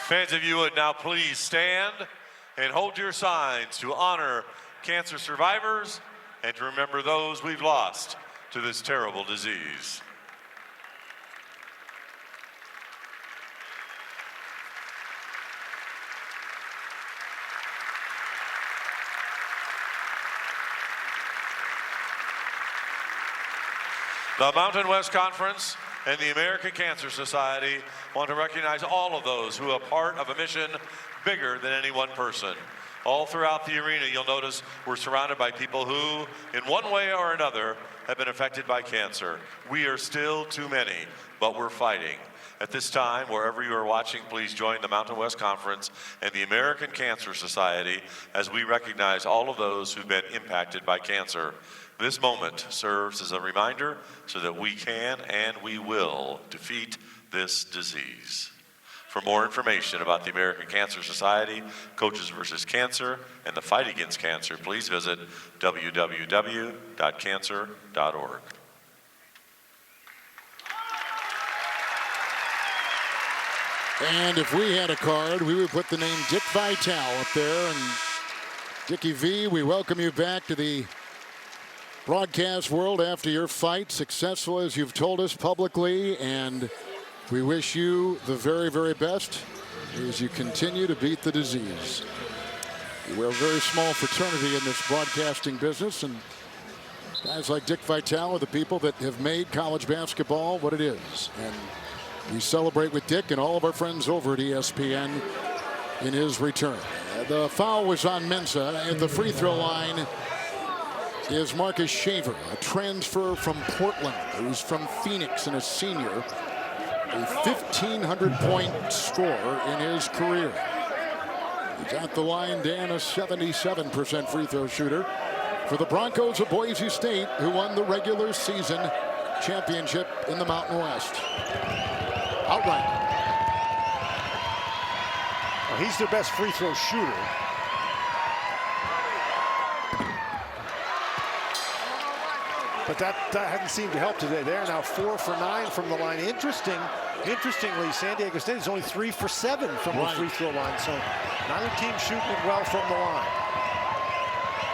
Fans, if you would now please stand and hold your signs to honor cancer survivors and to remember those we've lost to this terrible disease. The Mountain West Conference and the American Cancer Society want to recognize all of those who are part of a mission bigger than any one person. All throughout the arena, you'll notice we're surrounded by people who, in one way or another, have been affected by cancer. We are still too many, but we're fighting. At this time, wherever you are watching, please join the Mountain West Conference and the American Cancer Society as we recognize all of those who've been impacted by cancer. This moment serves as a reminder so that we can and we will defeat this disease. For more information about the American Cancer Society, Coaches vs. Cancer, and the fight against cancer, please visit www.cancer.org. And if we had a card, we would put the name Dick Vitale up there. And Dickie V, we welcome you back to the broadcast world after your fight, successful as you've told us publicly, and we wish you the very, very best as you continue to beat the disease. We're a very small fraternity in this broadcasting business, and guys like Dick Vitale are the people that have made college basketball what it is. And we celebrate with Dick and all of our friends over at ESPN in his return. The foul was on Mensah. At the free throw line is Marcus Shaver, a transfer from Portland, who's from Phoenix and a senior. A 1,500-point scorer in his career. He's at the line, Dan, a 77% free throw shooter for the Broncos of Boise State, who won the regular season championship in the Mountain West. Outright. Well, he's their best free throw shooter. But that hadn't seemed to help today. They're now 4 for 9 from the line. Interestingly, San Diego State is only 3 for 7 from the free throw line. So neither team shooting it well from the line.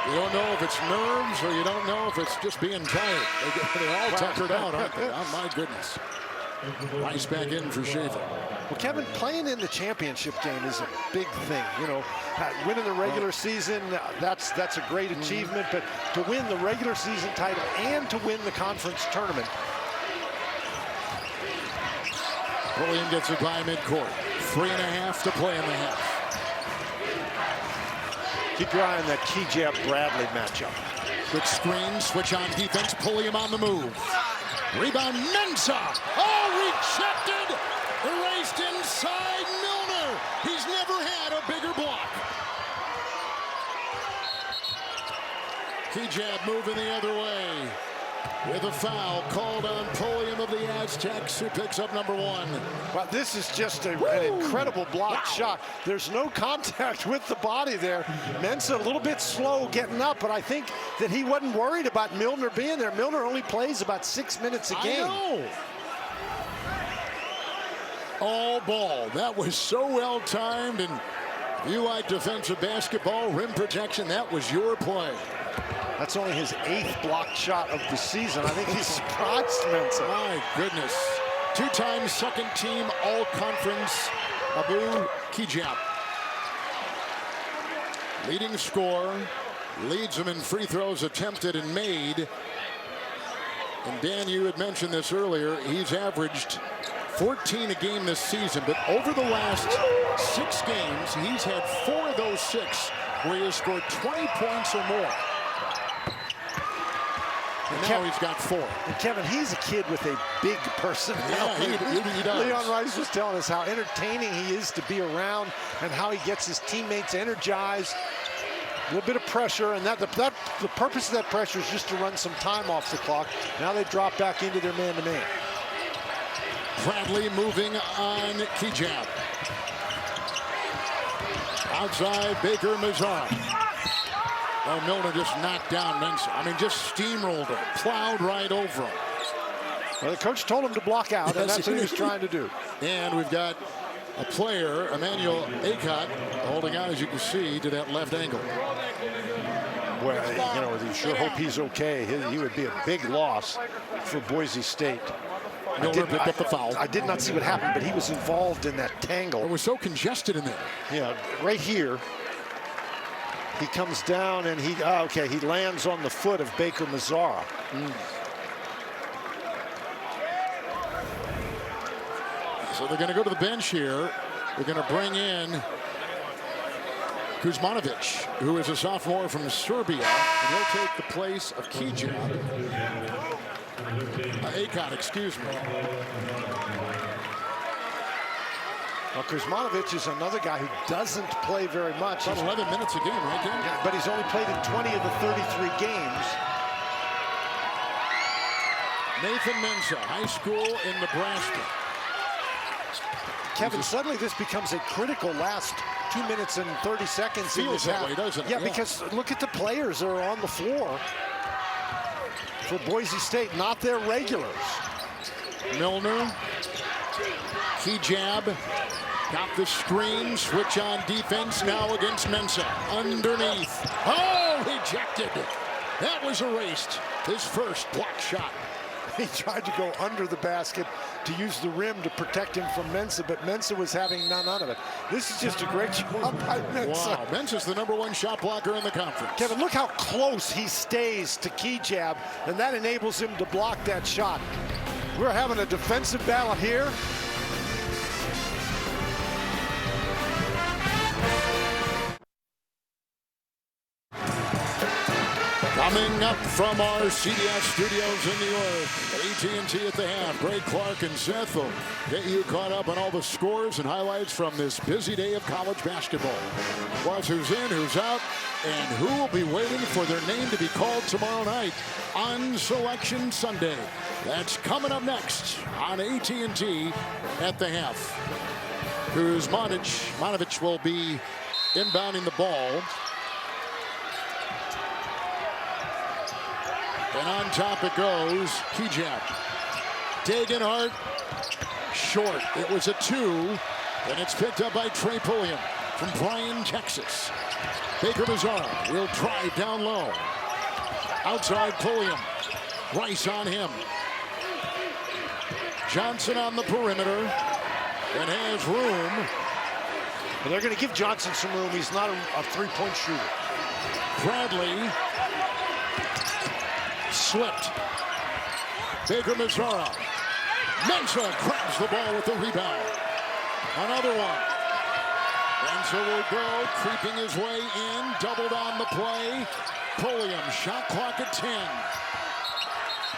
You don't know if it's nerves or you don't know if it's just being tired. They're all tuckered out, aren't they? Oh, my goodness. Rice back in for Shaver. Well, Kevin, playing in the championship game is a big thing. You know, winning the regular season, that's a great achievement. But to win the regular season title and to win the conference tournament. Pulliam gets it by midcourt. 3.5 to play in the half. Keep your eye on that Key-Jab-Bradley matchup. Good screen, switch on defense. Pulliam on the move. Rebound, Mensah. Oh, rejected. Erased inside Milner. He's never had a bigger block. Key-Jab moving the other way. With a foul called on Pulliam of the Aztecs, who picks up number 1. Well, this is just an incredible block shot. There's no contact with the body there. Mensah a little bit slow getting up, but I think that he wasn't worried about Milner being there. Milner only plays about 6 minutes a game. I know. All ball. That was so well timed, and you like defensive basketball, rim protection, that was your play. That's only his 8th blocked shot of the season. I think he's surprised Mensah. My goodness. 2-time second team all-conference Abu Key-Jab. Leading scorer, leads them in free throws attempted and made. And Dan, you had mentioned this earlier, he's averaged 14 a game this season, but over the last 6 games, he's had 4 of those 6 where he has scored 20 points or more. And now he's got 4. And Kevin, he's a kid with a big personality. Yeah, he does. Leon Rice was telling us how entertaining he is to be around and how he gets his teammates energized. A little bit of pressure, and the purpose of that pressure is just to run some time off the clock. Now they drop back into their man-to-man. Bradley moving on Key-Jab. Outside, Baker Mazar. Oh, Milner just knocked down Mensah. I mean, just steamrolled him, plowed right over him. Well, the coach told him to block out, and that's what he was trying to do. And we've got a player, Emmanuel Acott, holding out, as you can see, to that left angle. Well, you know, you sure hope he's okay. He would be a big loss for Boise State. Milner picked up the foul. I did not see what happened, but he was involved in that tangle. It was so congested in there. Yeah, right here. He comes down and he lands on the foot of Baker Mazara. So they're going to go to the bench here. They're going to bring in Kuzmanovic, who is a sophomore from Serbia, and he'll take the place of Kijab. Akot, excuse me. Well, Kuzmanovic is another guy who doesn't play very much. About 11 minutes a game, right, Dan? Yeah, but he's only played in 20 of the 33 games. Nathan Mensah, high school in Nebraska. Kevin, suddenly this becomes a critical last 2 minutes and 30 seconds. Feels that way, doesn't it? Yeah, because look at the players that are on the floor for Boise State, not their regulars. Milner, Kijab, got the screen, switch on defense now against Mensah. Underneath. Oh, ejected. That was erased. His first block shot. He tried to go under the basket to use the rim to protect him from Mensah, but Mensah was having none of it. This is just a great job by Mensah. Wow, Mensah's the #1 shot blocker in the conference. Kevin, look how close he stays to Kijab, and that enables him to block that shot. We're having a defensive battle here. Coming up from our CBS studios in New York, AT&T at the half. Greg Clark and Seth will get you caught up on all the scores and highlights from this busy day of college basketball. Plus, who's in, who's out, and who will be waiting for their name to be called tomorrow night on Selection Sunday. That's coming up next on AT&T at the half. Kuzmanovic will be inbounding the ball. And on top it goes, Kijab. Dagenhart, short. It was a 2, and it's picked up by Trey Pulliam from Bryan, Texas. Baker Mazzara will drive down low. Outside Pulliam. Rice on him. Johnson on the perimeter and has room. But they're going to give Johnson some room. He's not a three-point shooter. Bradley slipped. Baker Mazzara. Mensah grabs the ball with the rebound. Another one. Mensah will go, creeping his way in, doubled on the play. Pulliam, shot clock at 10.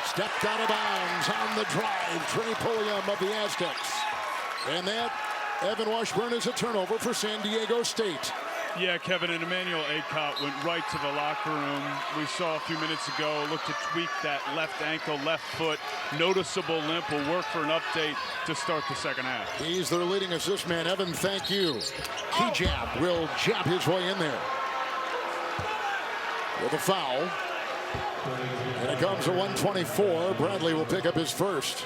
Stepped out of bounds on the drive. Trey Pulliam of the Aztecs. And that, Evan Washburn, is a turnover for San Diego State. Yeah, Kevin, and Emmanuel Akot went right to the locker room. We saw a few minutes ago, looked to tweak that left ankle, left foot. Noticeable limp. Will work for an update to start the second half. He's their leading assist man. Evan, thank you. Kijab will jab his way in there with a foul. And it comes to 124. Bradley will pick up his first.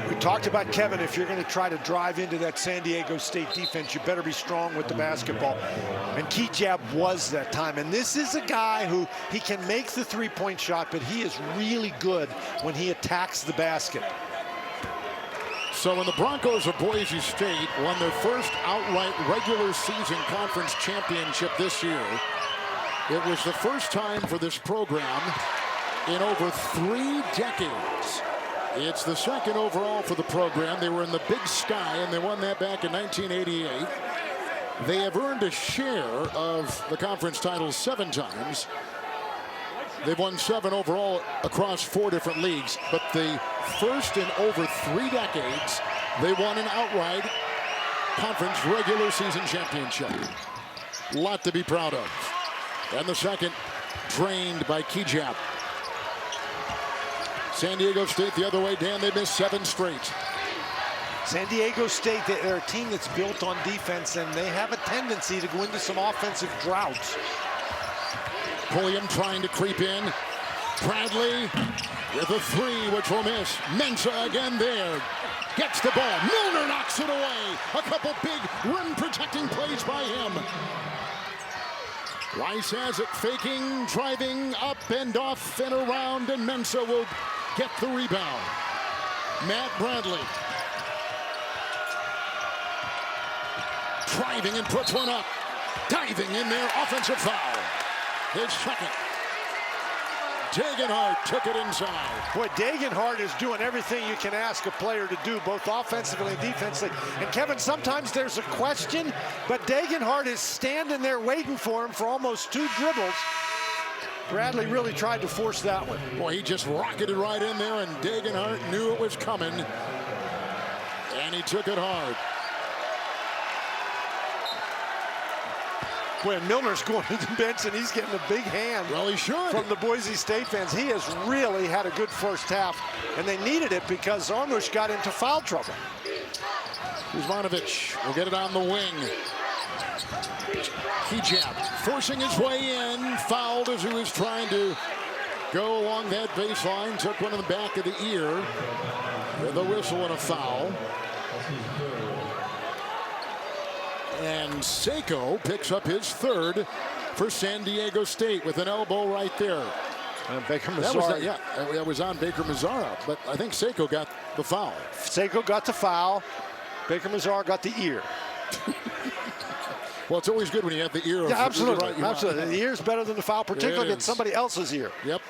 We talked about, Kevin, if you're going to try to drive into that San Diego State defense, you better be strong with the basketball. And Kijab was that time. And this is a guy who, he can make the three-point shot, but he is really good when he attacks the basket. So when the Broncos of Boise State won their first outright regular season conference championship this year, it was the first time for this program in over 3 decades. It's the second overall for the program. They were in the Big Sky, and they won that back in 1988. They have earned a share of the conference titles 7 times. They've won 7 overall across 4 different leagues, but the first in over 3 decades, they won an outright conference regular season championship. A lot to be proud of. And the second drained by Kijab. San Diego State the other way, Dan, they missed 7 straight. San Diego State, they're a team that's built on defense, and they have a tendency to go into some offensive droughts. Pulliam trying to creep in. Bradley with a 3, which will miss. Mensah again there. Gets the ball. Milner knocks it away. A couple big rim-protecting plays by him. Rice has it, faking, driving up and off and around, and Mensah will get the rebound. Matt Bradley driving and puts one up. Diving in there, offensive foul. His second. Degenhardt took it inside. Boy, Degenhardt is doing everything you can ask a player to do, both offensively and defensively. And Kevin, sometimes there's a question, but Degenhardt is standing there waiting for him for almost 2 dribbles. Bradley really tried to force that one. Boy, he just rocketed right in there, and Degenhardt knew it was coming. And he took it hard. Boy, Milner's going to the bench, and he's getting a big hand. Well, he should. From the Boise State fans. He has really had a good first half, and they needed it because Ormush got into foul trouble. Kuzmanovic will get it on the wing. Kijab forcing his way in, fouled as he was trying to go along that baseline. Took one in the back of the ear with a whistle and a foul. And Seiko picks up his 3rd for San Diego State with an elbow right there. And Baker Mazzara. That was on Baker Mazzara, but I think Seiko got the foul. Seiko got the foul. Baker Mazzara got the ear. Well, it's always good when you have the ear. Yeah, absolutely. Absolutely. The ear's better than the foul, particularly if it's somebody else's ear. Yep.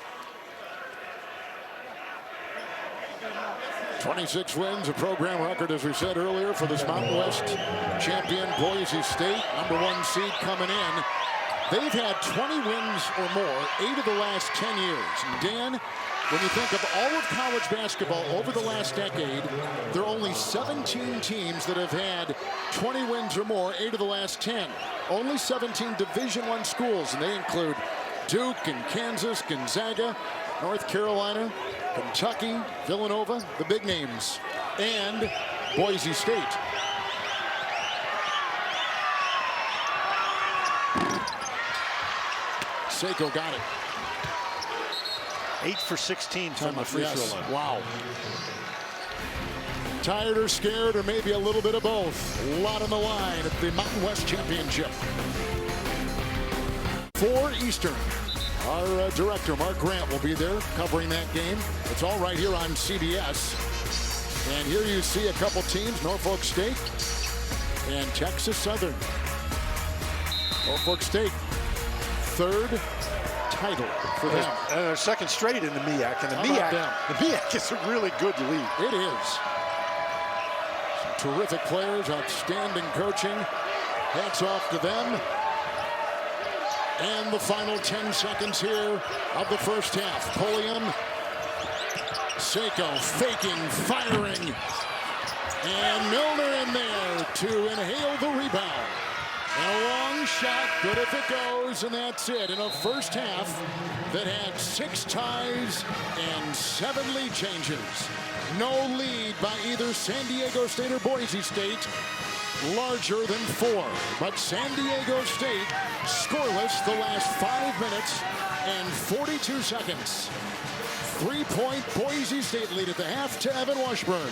26 wins, a program record, as we said earlier, for this Mountain West champion Boise State, #1 seed coming in. They've had 20 wins or more 8 of the last 10 years. And Dan, when you think of all of college basketball over the last decade, there are only 17 teams that have had 20 wins or more 8 of the last 10. Only 17 Division I schools, and they include Duke and Kansas, Gonzaga, North Carolina, Kentucky, Villanova, the big names, and Boise State. Seiko got it. 8 for 16 from the free throw line. Wow. Tired or scared, or maybe a little bit of both. A lot on the line at the Mountain West Championship. 4 Eastern. Our director, Mark Grant, will be there covering that game. It's all right here on CBS. And here you see a couple teams, Norfolk State and Texas Southern. Norfolk State, 3rd title for them. And their 2nd straight in the MEAC. And the MEAC is a really good league. It is. Some terrific players, outstanding coaching. Hats off to them. And the final 10 seconds here of the first half. Pulliam, Seiko faking, firing. And Milner in there to inhale the rebound. And a long shot, good if it goes, and that's it. In a first half that had 6 ties and 7 lead changes. No lead by either San Diego State or Boise State. Larger than 4, but San Diego State scoreless the last 5 minutes and 42 seconds. 3-point Boise State lead at the half to Evan Washburn.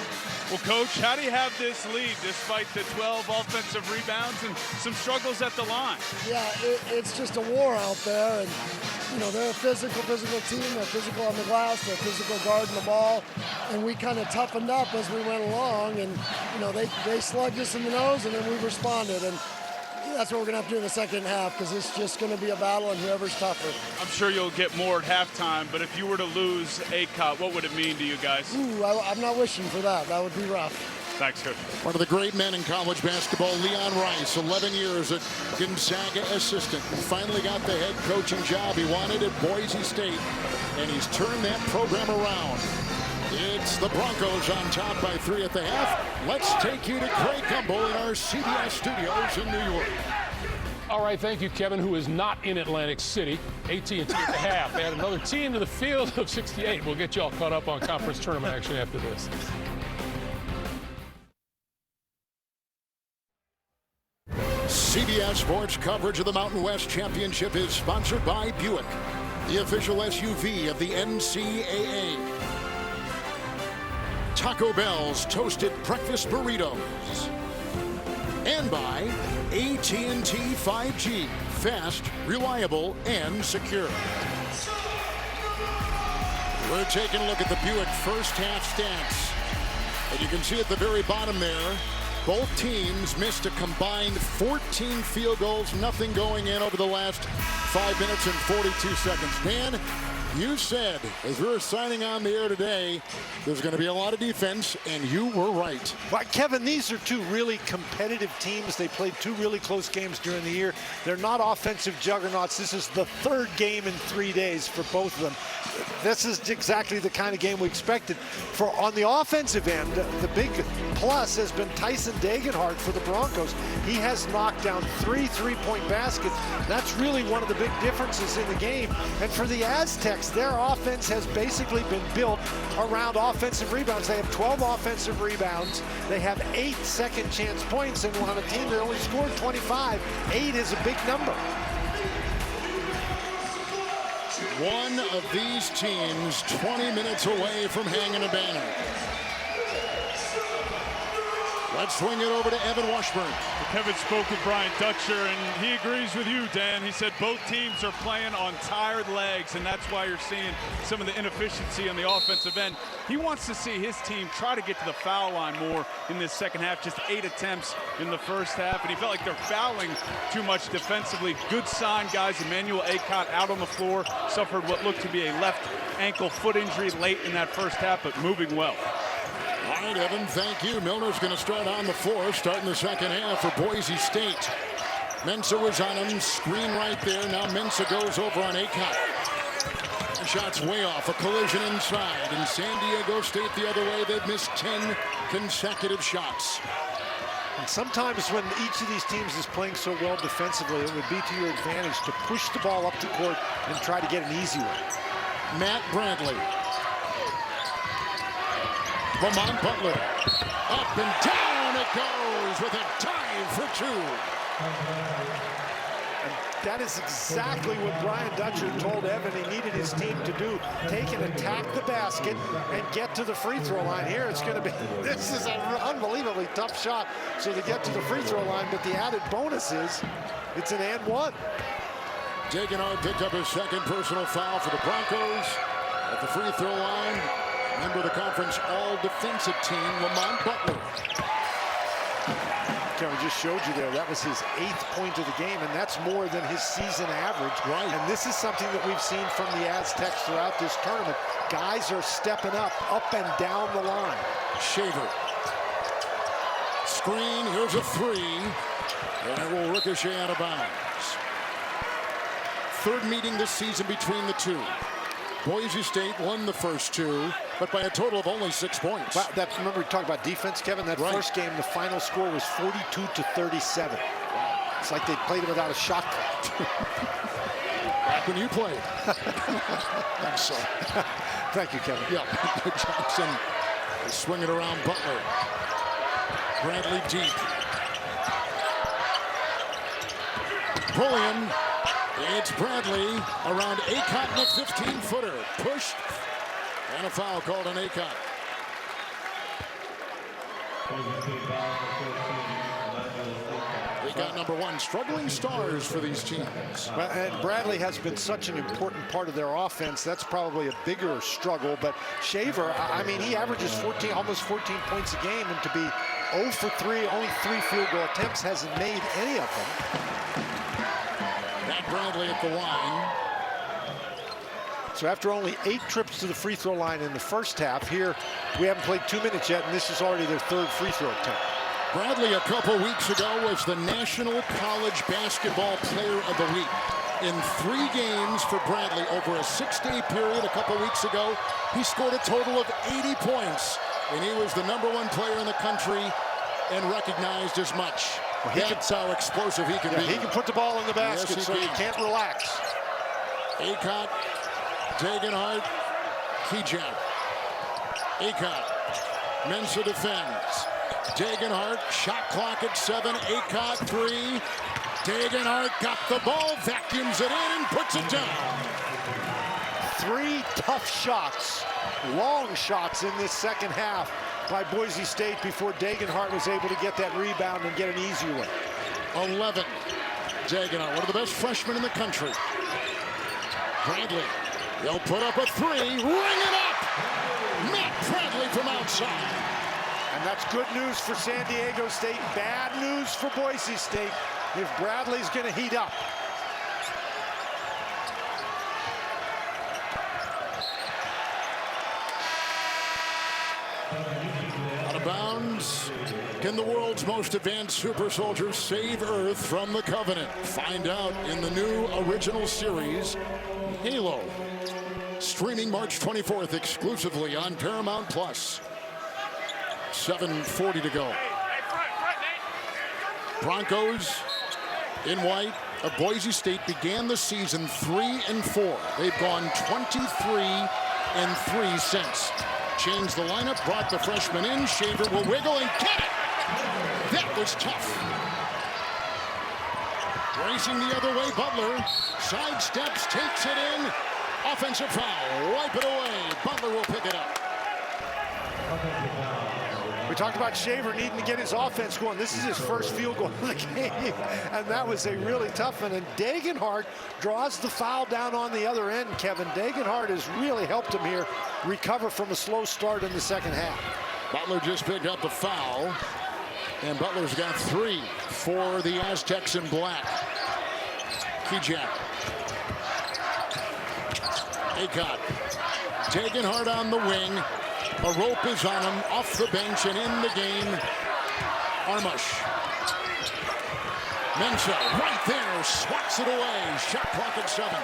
Well, Coach, how do you have this lead despite the 12 offensive rebounds and some struggles at the line? Yeah, it's just a war out there, and they're a physical team. They're physical on the glass. They're physical guarding the ball, and we kind of toughened up as we went along. And they slugged us in the nose, and then we responded. And that's what we're going to have to do in the second half, because it's just going to be a battle, and whoever's tougher. I'm sure you'll get more at halftime, but if you were to lose ACOT, what would it mean to you guys? Ooh, I'm not wishing for that. That would be rough. Thanks, Coach. One of the great men in college basketball, Leon Rice, 11 years at Gonzaga assistant. Finally got the head coaching job he wanted at Boise State, and he's turned that program around. It's the Broncos on top by 3 at the half. Let's take you to Craig Gumbel in our CBS studios in New York. All right, thank you, Kevin, who is not in Atlantic City. AT&T at the half. They had another team to the field of 68. We'll get you all caught up on conference tournament action after this. CBS Sports coverage of the Mountain West Championship is sponsored by Buick, the official SUV of the NCAA. Taco Bell's toasted breakfast burritos. And by AT&T 5G, fast, reliable, and secure. We're taking a look at the Buick first half stats. And you can see at the very bottom there, both teams missed a combined 14 field goals, nothing going in over the last 5 minutes and 42 seconds. Dan, You said, as we were signing on the air today, there's going to be a lot of defense, and you were right. Well, Kevin, these are two really competitive teams. They played two really close games during the year. They're not offensive juggernauts. This is the third game in 3 days for both of them. This is exactly the kind of game we expected. On the offensive end, the big plus has been Tyson Degenhardt for the Broncos. He has knocked down 3 3-point baskets. That's really one of the big differences in the game. And for the Aztecs, their offense has basically been built around offensive rebounds. They have 12 offensive rebounds. They have 8 second chance points, and on a team that only scored 25, 8 is a big number. One of these teams 20 minutes away from hanging a banner. Let's swing it over to Evan Washburn. Kevin spoke with Brian Dutcher, and he agrees with you, Dan. He said both teams are playing on tired legs, and that's why you're seeing some of the inefficiency on the offensive end. He wants to see his team try to get to the foul line more in this second half, just 8 attempts in the first half, and he felt like they're fouling too much defensively. Good sign, guys. Emmanuel Acott out on the floor, suffered what looked to be a left ankle foot injury late in that first half, but moving well. All right, Evan, thank you. Milner's going to start on the floor, starting the second half for Boise State. Mensah was on him, screen right there. Now Mensah goes over on Acott. The shot's way off, a collision inside. And San Diego State the other way, they've missed 10 consecutive shots. And sometimes when each of these teams is playing so well defensively, it would be to your advantage to push the ball up the court and try to get an easy one. Matt Bradley. Lamont Butler, up and down it goes with a dive for 2. And that is exactly what Brian Dutcher told Evan he needed his team to do. Take and attack the basket and get to the free throw line. Here it's going to be, this is an unbelievably tough shot, so they get to the free throw line, but the added bonus is it's an and one. Degenhardt picked up his second personal foul for the Broncos at the free throw line. Member of the conference all-defensive team, Lamont Butler. Kevin just showed you there, that was his 8th point of the game, and that's more than his season average. Right. And this is something that we've seen from the Aztecs throughout this tournament. Guys are stepping up and down the line. Shaver. Screen, here's a 3. And it will ricochet out of bounds. Third meeting this season between the two. Boise State won the first 2, but by a total of only 6 points. Wow, remember we talked about defense, Kevin? That first game, the final score was 42-37. It's like they played it without a shot clock. Back when you played. Thanks, so. Thank you, Kevin. Yeah, Johnson is swinging around Butler. Bradley deep. Pulling. It's Bradley around Acott in a 15-footer. Pushed. And a foul called on Acott. Acott number 1. Struggling stars for these teams. Well, and Bradley has been such an important part of their offense. That's probably a bigger struggle. But Shaver, I mean, he averages almost 14 points a game. And to be 0 for 3, only 3 field goal attempts, hasn't made any of them. Matt Bradley at the line. So after only 8 trips to the free throw line in the first half, here we haven't played 2 minutes yet, and this is already their 3rd free throw attempt. Bradley a couple weeks ago was the National College Basketball Player of the Week. In 3 games for Bradley over a 6-day period a couple weeks ago, he scored a total of 80 points, and he was the #1 player in the country and recognized as much. Well, that's how explosive he can be. He can put the ball in the basket, yes, so he can't relax. Acott, Degenhardt, Kejap. Acott, Mensah defends. Degenhardt, shot clock at 7. Acott 3. Degenhardt got the ball, vacuums it in, and puts it down. 3 tough shots, long shots in this second half by Boise State before Degenhardt was able to get that rebound and get an easy one. 11. Degenhardt, one of the best freshmen in the country. Bradley, he'll put up a 3, ring it up! Matt Bradley from outside. And that's good news for San Diego State, bad news for Boise State if Bradley's going to heat up. Out of bounds. Can the world's most advanced super soldier save Earth from the Covenant? Find out in the new original series, Halo. Streaming March 24th exclusively on Paramount Plus. 7:40 to go. Broncos in white of Boise State began the season 3-4. They've gone 23-3 since. Changed the lineup, brought the freshman in. Shaver will wiggle and get it. That was tough. Racing the other way, Butler sidesteps, takes it in. Offensive foul, wipe it away. Butler will pick it up. We talked about Shaver needing to get his offense going. This is his first field goal of the game, and that was a really tough one. And Degenhardt draws the foul down on the other end, Kevin. Degenhardt has really helped him here recover from a slow start in the second half. Butler just picked up the foul, and Butler's got 3 for the Aztecs in black. Kijak. Acott. Degenhardt on the wing. A rope is on him, off the bench and in the game. Armush. Mensah right there, swats it away. Shot clock at 7.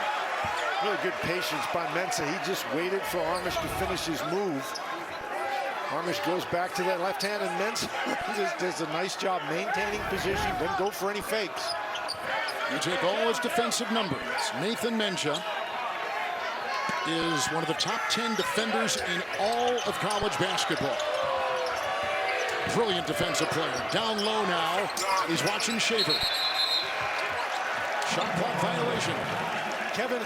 Really good patience by Mensah. He just waited for Armush to finish his move. Armush goes back to that left hand, and Mensah just does a nice job maintaining position, doesn't go for any fakes. You take all his defensive numbers. Nathan Mensah is one of the top 10 defenders in all of college basketball. Brilliant defensive player. Down low now. He's watching Shaver. Shot clock violation. Kevin,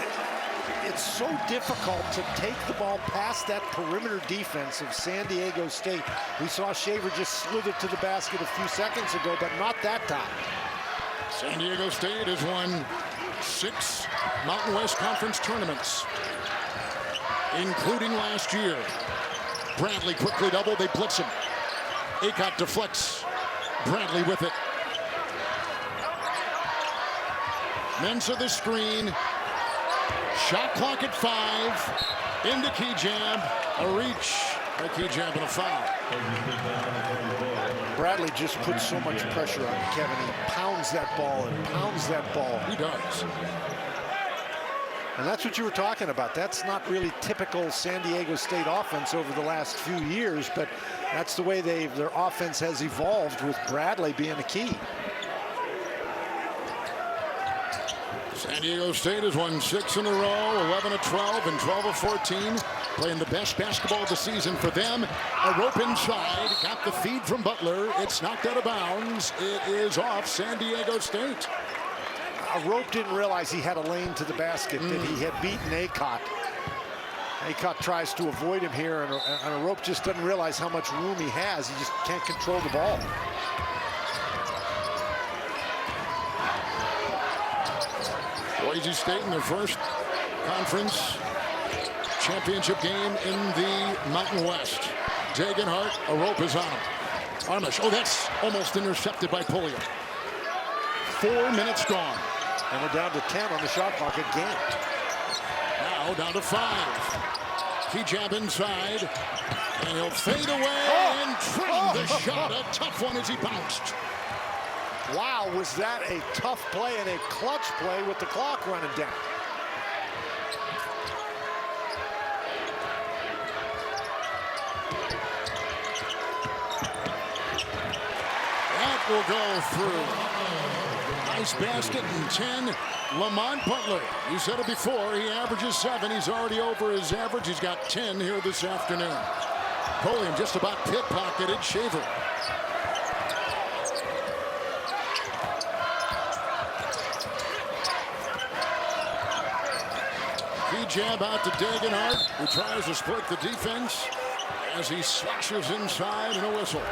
it's so difficult to take the ball past that perimeter defense of San Diego State. We saw Shaver just slither to the basket a few seconds ago, but not that time. San Diego State has won 6 Mountain West Conference tournaments, including last year. Bradley quickly double, they blitz him. Acott deflects. Bradley with it. Mensah the screen. Shot clock at 5. Into Kijab. A reach by Kijab and a foul. Bradley just puts so much pressure on Kevin. He pounds that ball and pounds that ball. He does. And that's what you were talking about. That's not really typical San Diego State offense over the last few years, but that's the way their offense has evolved, with Bradley being a key. San Diego State has won 6 in a row, 11 of 12 and 12 of 14. Playing the best basketball of the season for them. A rope inside, got the feed from Butler. It's knocked out of bounds. It is off San Diego State. A rope didn't realize he had a lane to the basket, that he had beaten Acott. Acott tries to avoid him here, and a rope just doesn't realize how much room he has. He just can't control the ball. Boise State in their first conference championship game in the Mountain West. Degenhardt, a rope is on him. Armush, oh, that's almost intercepted by Pulliam. 4 minutes gone. And we're down to 10 on the shot clock again. Now down to 5. Kijab inside, and he'll fade away and trim the shot. A tough one as he bounced. Wow, was that a tough play and a clutch play with the clock running down. That will go through. Nice basket and 10. Lamont Butler, you said it before, he averages 7. He's already over his average. He's got 10 here this afternoon. Pulliam just about pit-pocketed Shaver. Kijab out to Degenhardt, who tries to split the defense as he slashes inside, and a whistle.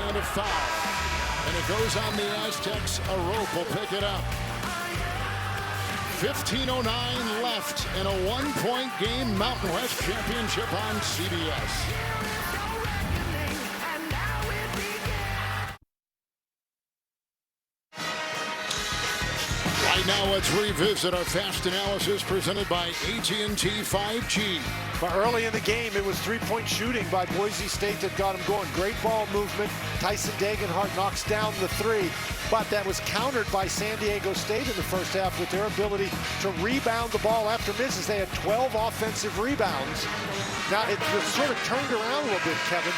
And a foul. And it goes on the Aztecs. A rope will pick it up. 15:09 left in a one-point game. Mountain West Championship on CBS. Right now a Let's revisit our fast analysis presented by AT&T 5G. But early in the game, it was three-point shooting by Boise State that got him going. Great ball movement. Tyson Degenhart knocks down the three, but that was countered by San Diego State in the first half with their ability to rebound the ball after misses. They had 12 offensive rebounds. Now, it sort of turned around a little bit, Kevin.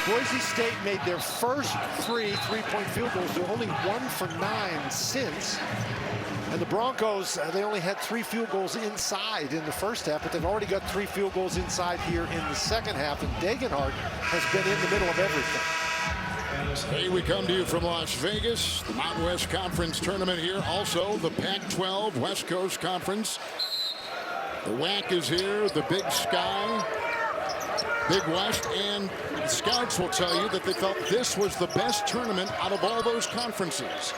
Boise State made their first three-point field goals. They're only 1 for 9 since. And the Broncos, they only had 3 field goals inside in the first half, but they've already got 3 field goals inside here in the second half, and Degenhart has been in the middle of everything. Today we come to you from Las Vegas, the Mountain West Conference tournament here. Also, the Pac-12 West Coast Conference. The WAC is here, the Big Sky, Big West, and the scouts will tell you that they felt this was the best tournament out of all those conferences.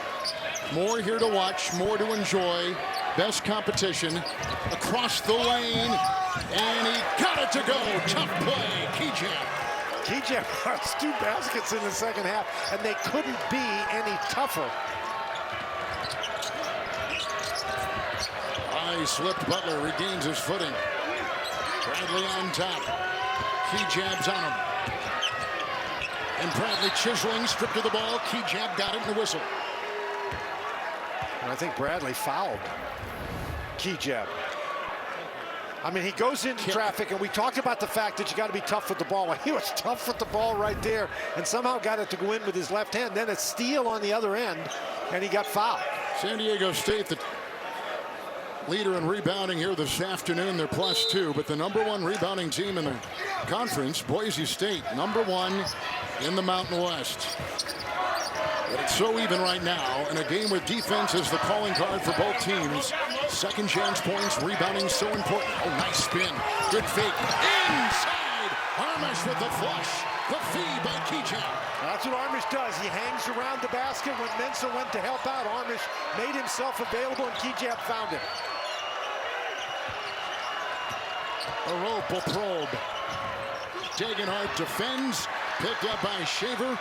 More here to watch, more to enjoy. Best competition across the lane, and he got it to go. Tough play, Kejab. Kejab has 2 baskets in the second half, and they couldn't be any tougher. High slipped Butler, regains his footing. Bradley on top. Kejab's on him. And Bradley chiseling, stripped of the ball. Kejab got it in the whistle. And I think Bradley fouled Kejab. I mean, he goes into traffic, and we talked about the fact that you got to be tough with the ball. Well, he was tough with the ball right there, and somehow got it to go in with his left hand. Then a steal on the other end, and he got fouled. San Diego State, the leader in rebounding here this afternoon. They're +2, but the #1 rebounding team in the conference, Boise State, #1 in the Mountain West. But it's so even right now, in a game with defense is the calling card for both teams. Second chance points, rebounding so important. Oh, nice spin. Good fake. Inside. Armish with the flush. The feed by Kejab. That's what Armish does. He hangs around the basket. When Mensah went to help out, Armish made himself available, and Kejab found him. A rope will probe. Degenhart defends. Picked up by Shaver.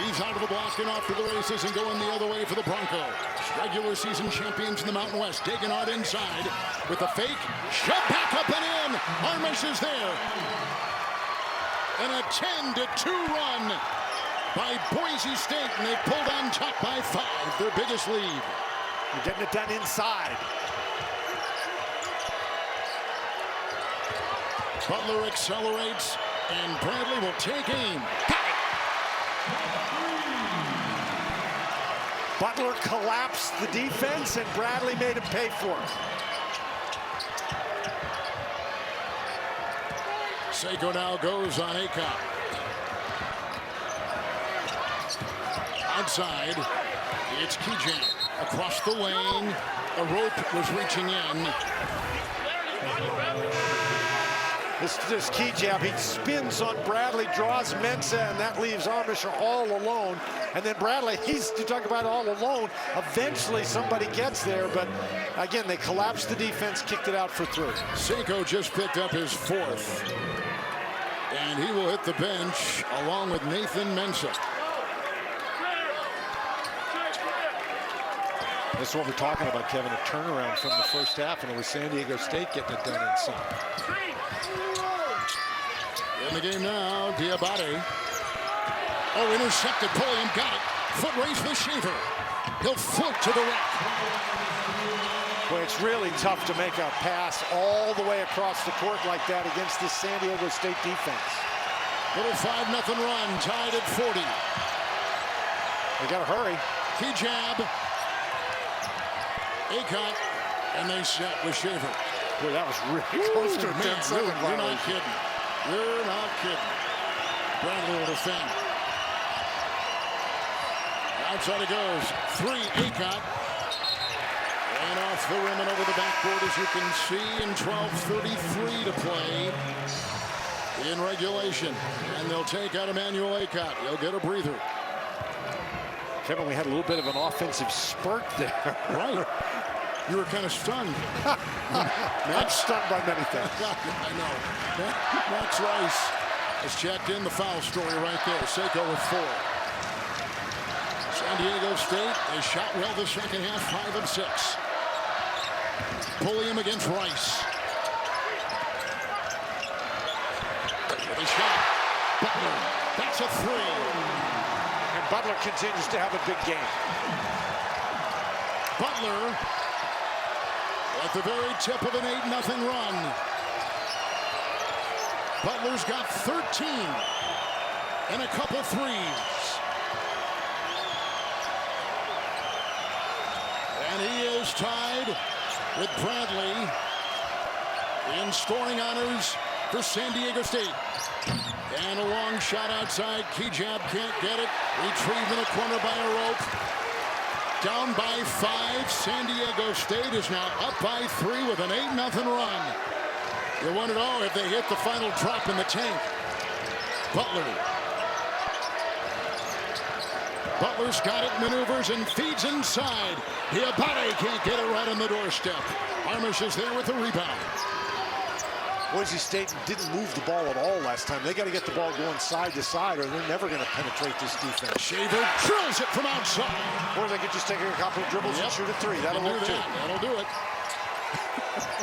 He's out of the block and off to the races and going the other way for the Broncos. Regular season champions in the Mountain West. Degenhart inside with a fake. Shot back up and in. Armish is there. And a 10-2 run by Boise State. And they pulled on top by 5. Their biggest lead. You're getting it done inside. Butler accelerates. And Bradley will take aim. Butler collapsed the defense, and Bradley made him pay for it. Seiko now goes on Akot. Outside, it's Kejab. Across the lane, a rope was reaching in. This Kejab, he spins on Bradley, draws Mensah, and that leaves Armish all alone. And then Bradley, you talk about all alone. Eventually somebody gets there, but again, they collapsed the defense, kicked it out for 3. Seiko just picked up his 4th. And he will hit the bench along with Nathan Mensah. This is what we're talking about, Kevin, a turnaround from the first half, and it was San Diego State getting it done inside. In the game now, Diabate. Oh, intercepted. Pulliam got it. Foot race with Shaver. He'll float to the rack. Boy, it's really tough to make a pass all the way across the court like that against this San Diego State defense. Little 5-0 run, tied at 40. They got to hurry. Kejab. Akot. And they set with Shaver. Boy, that was really close to a 10-second You're not kidding. You're not kidding. Bradley will defend. Outside it goes. 3, Akot. And off the rim and over the backboard, as you can see, in 12:33 to play in regulation. And they'll take out Emmanuel Akot. He'll get a breather. Kevin, we had a little bit of an offensive spurt there. Right. You were kind of stunned. I'm stunned by many things. I know. Max Rice has checked in the foul story right there. Seiko with 4. San Diego State has shot well the second half, 5 of 6. Pulliam against Rice. With a shot. Butler. That's a three. And Butler continues to have a big game. Butler at the very tip of an 8-0 run. Butler's got 13 and a couple threes. And he is tied with Bradley in scoring honors for San Diego State. And a long shot outside. Kejab can't get it. Retrieved in a corner by a rope. Down by 5. San Diego State is now up by 3 with an 8-0 run. You want to know if they hit the final drop in the tank. Butler. Butler's got it, maneuvers, and feeds inside. Diabate can't get it right on the doorstep. Armish is there with the rebound. Boise State didn't move the ball at all last time. They got to get the ball going side to side, or they're never going to penetrate this defense. Shaver drills it from outside. Or they could just take a couple of dribbles and shoot a three. That'll work too. That'll do it.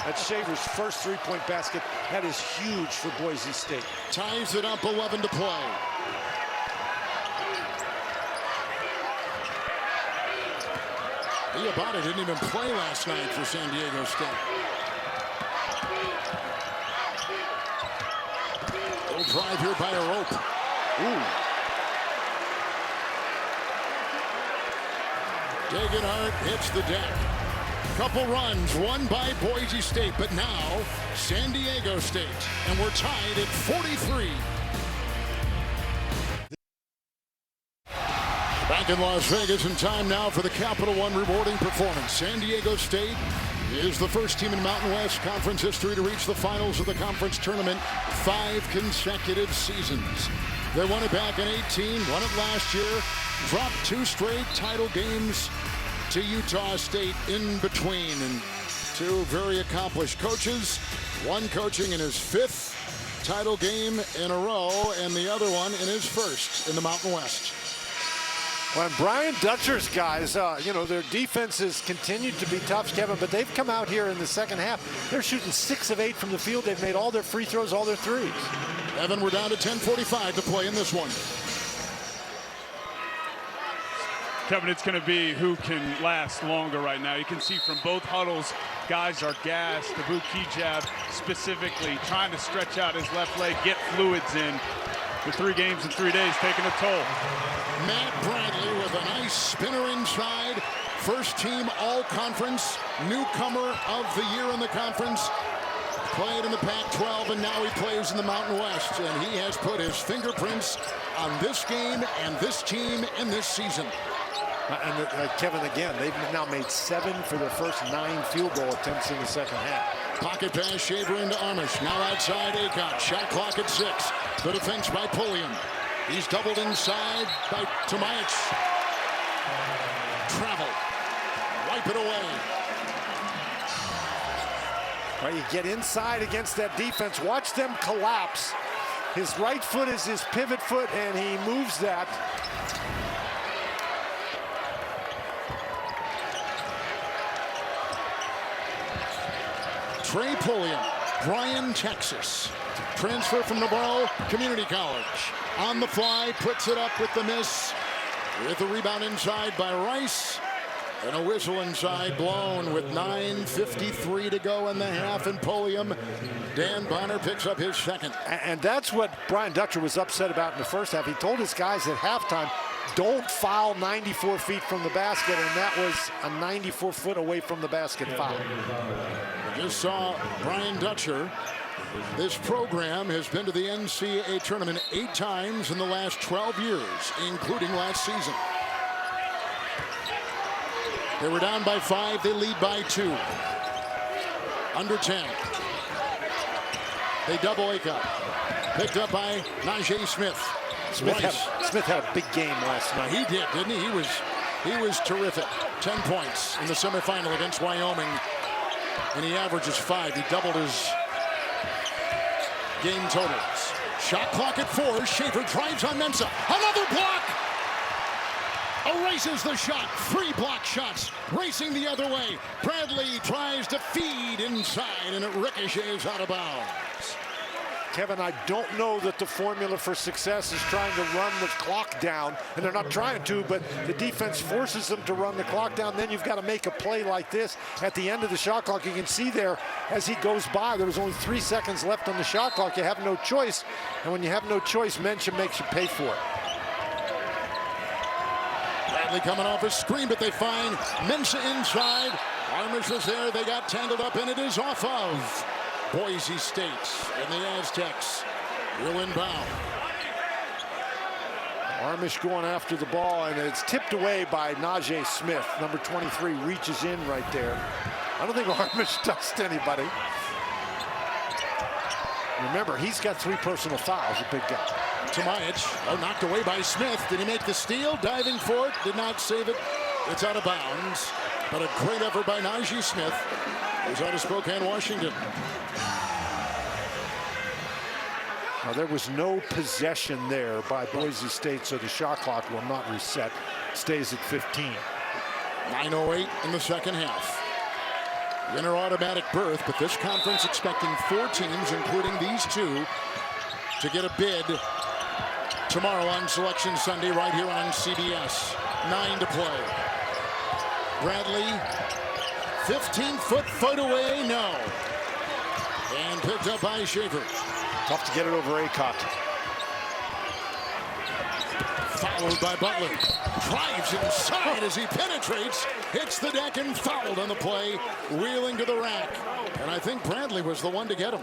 That's Shaver's first three-point basket. That is huge for Boise State. Ties it up, 11 to play. Diabate didn't even play last night for San Diego State. Little drive here by a rope. Ooh. Degenhardt hits the deck. Couple runs, one by Boise State, but now San Diego State. And we're tied at 43. Back in Las Vegas, in time now for the Capital One rewarding performance. San Diego State is the first team in Mountain West Conference history to reach the finals of the conference tournament 5 consecutive seasons. They won it back in 18, won it last year, dropped 2 straight title games to Utah State in between. And 2 very accomplished coaches, one coaching in his 5th title game in a row, and the other one in his 1st in the Mountain West. Well, Brian Dutcher's guys, you know, their defenses continued to be tough, Kevin, but they've come out here in the second half. They're shooting 6 of 8 from the field. They've made all their free throws, all their threes. Evan, we're down to 10:45 to play in this one. Kevin, it's going to be who can last longer right now. You can see from both huddles, guys are gassed. Abu Kejab specifically trying to stretch out his left leg, get fluids in. The 3 games in 3 days taking a toll. Matt Bradley with a nice spinner inside. First team all-conference, newcomer of the year in the conference. Played in the Pac-12, and now he plays in the Mountain West. And he has put his fingerprints on this game and this team and this season. And Kevin, again, they've now made 7 for their first 9 field goal attempts in the second half. Pocket pass, Shaver into Armish. Now outside Akot. Shot clock at 6. The defense by Pulliam. He's doubled inside by Tomajic. Travel. Wipe it away. Well, you get inside against that defense. Watch them collapse. His right foot is his pivot foot, and he moves that. Trey Pulliam, Bryan, Texas. Transfer from Navarro Community College. On the fly, puts it up with the miss. With the rebound inside by Rice. And a whistle inside blown with 9:53 to go in the half. And Pulliam, Dan Bonner picks up his second. And that's what Brian Dutcher was upset about in the first half. He told his guys at halftime, don't foul 94 feet from the basket, and that was a 94 foot away from the basket foul. Just saw Brian Dutcher. This program has been to the NCAA tournament 8 times in the last 12 years, including last season. They were down by 5, they lead by 2. Under 10. They double Akot. Picked up by Najee Smith. Smith had a big game last night. He did, didn't he? He was terrific. 10 points in the semifinal against Wyoming. And he averages 5. He doubled his game totals. Shot clock at 4. Shaver drives on Mensah. Another block! erases the shot. 3 block shots. Racing the other way. Bradley tries to feed inside, and it ricochets out of bounds. Kevin, I don't know that the formula for success is trying to run the clock down, and they're not trying to, but the defense forces them to run the clock down. Then you've got to make a play like this at the end of the shot clock. You can see there as he goes by, there was only 3 seconds left on the shot clock. You have no choice, and when you have no choice, Mensa makes you pay for it. Bradley coming off a screen, but they find Mensa inside. Armish was there. They got tangled up, and it is off of Boise State, and the Aztecs will inbound. Armish going after the ball, and it's tipped away by Najee Smith. Number 23 reaches in right there. I don't think Armish touched anybody. Remember, he's got 3 personal fouls, a big guy. Tomajic, knocked away by Smith. Did he make the steal? Diving for it, did not save it. It's out of bounds, but a great effort by Najee Smith. He's out of Spokane, Washington. Now, there was no possession there by Boise State, so the shot clock will not reset. Stays at 15. 9:08 in the second half. Winner automatic berth, but this conference expecting 4 teams, including these 2, to get a bid tomorrow on Selection Sunday right here on CBS. 9 to play. Bradley, 15-foot away, no. And picked up by Shaver. Tough to get it over Acott. Followed by Butler. Drives inside as he penetrates. Hits the deck and fouled on the play. Wheeling to the rack. And I think Bradley was the one to get him.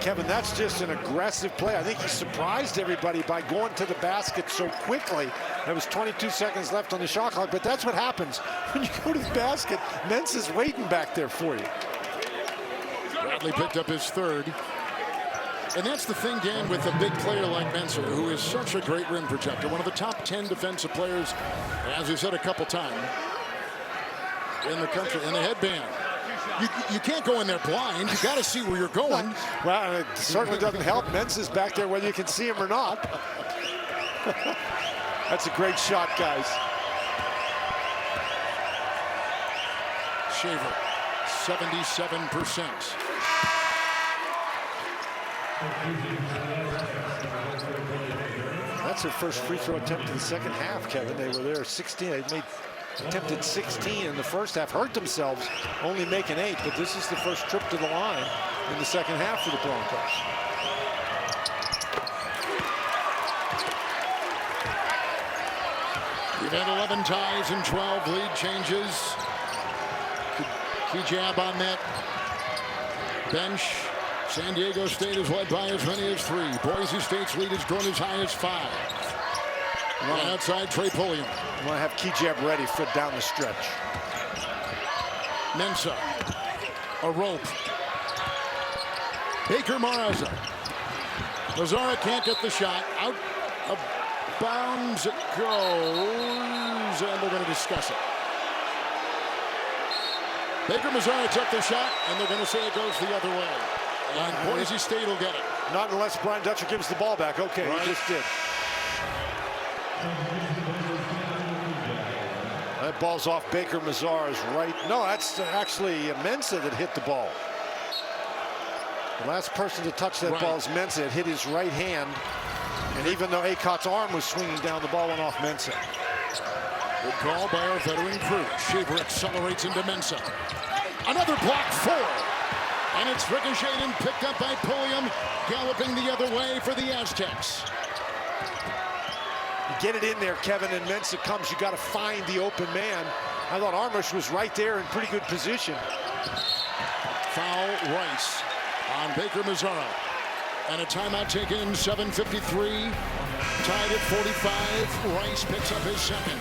Kevin, that's just an aggressive play. I think he surprised everybody by going to the basket so quickly. There was 22 seconds left on the shot clock, but that's what happens. When you go to the basket, Mensa's waiting back there for you. Bradley picked up his 3rd. And that's the thing, Dan, with a big player like Mensa, who is such a great rim protector, one of the top 10 defensive players, as we said a couple times, in the country, in the headband. You can't go in there blind. You got to see where you're going. Well, it certainly doesn't help. Mensa's back there whether you can see him or not. That's a great shot, guys. Shaver, 77%. That's their first free throw attempt in the second half, Kevin. They were there 16. They attempted 16 in the first half, hurt themselves, only making 8, but this is the first trip to the line in the second half for the Broncos. We've had 11 ties and 12 lead changes. Key jab on that bench. San Diego State is led by as many as 3. Boise State's lead has grown as high as 5. And outside, Trey Pulliam. You want to have key jab ready for down the stretch. Mensa, a rope. Baker Maraza. Mazzara can't get the shot. Out of bounds it goes, and they're going to discuss it. Baker Mazzara took the shot, and they're going to say it goes the other way. And Boise State will get it. Not unless Brian Dutcher gives the ball back. Okay, right. He just did. That ball's off Baker Mazzara's right. No, that's actually Mensa that hit the ball. The last person to touch that ball is Mensa. It hit his right hand. And even though Acott's arm was swinging down, the ball went off Mensa. Good call by our veteran crew. Shaver accelerates into Mensa. Another block 4. And it's ricocheted and picked up by Pulliam, galloping the other way for the Aztecs. You get it in there, Kevin, and Mensa comes. You got to find the open man. I thought Armish was right there in pretty good position. Foul Rice on Baker Mazzara. And a timeout taken, 7:53. Tied at 45. Rice picks up his second.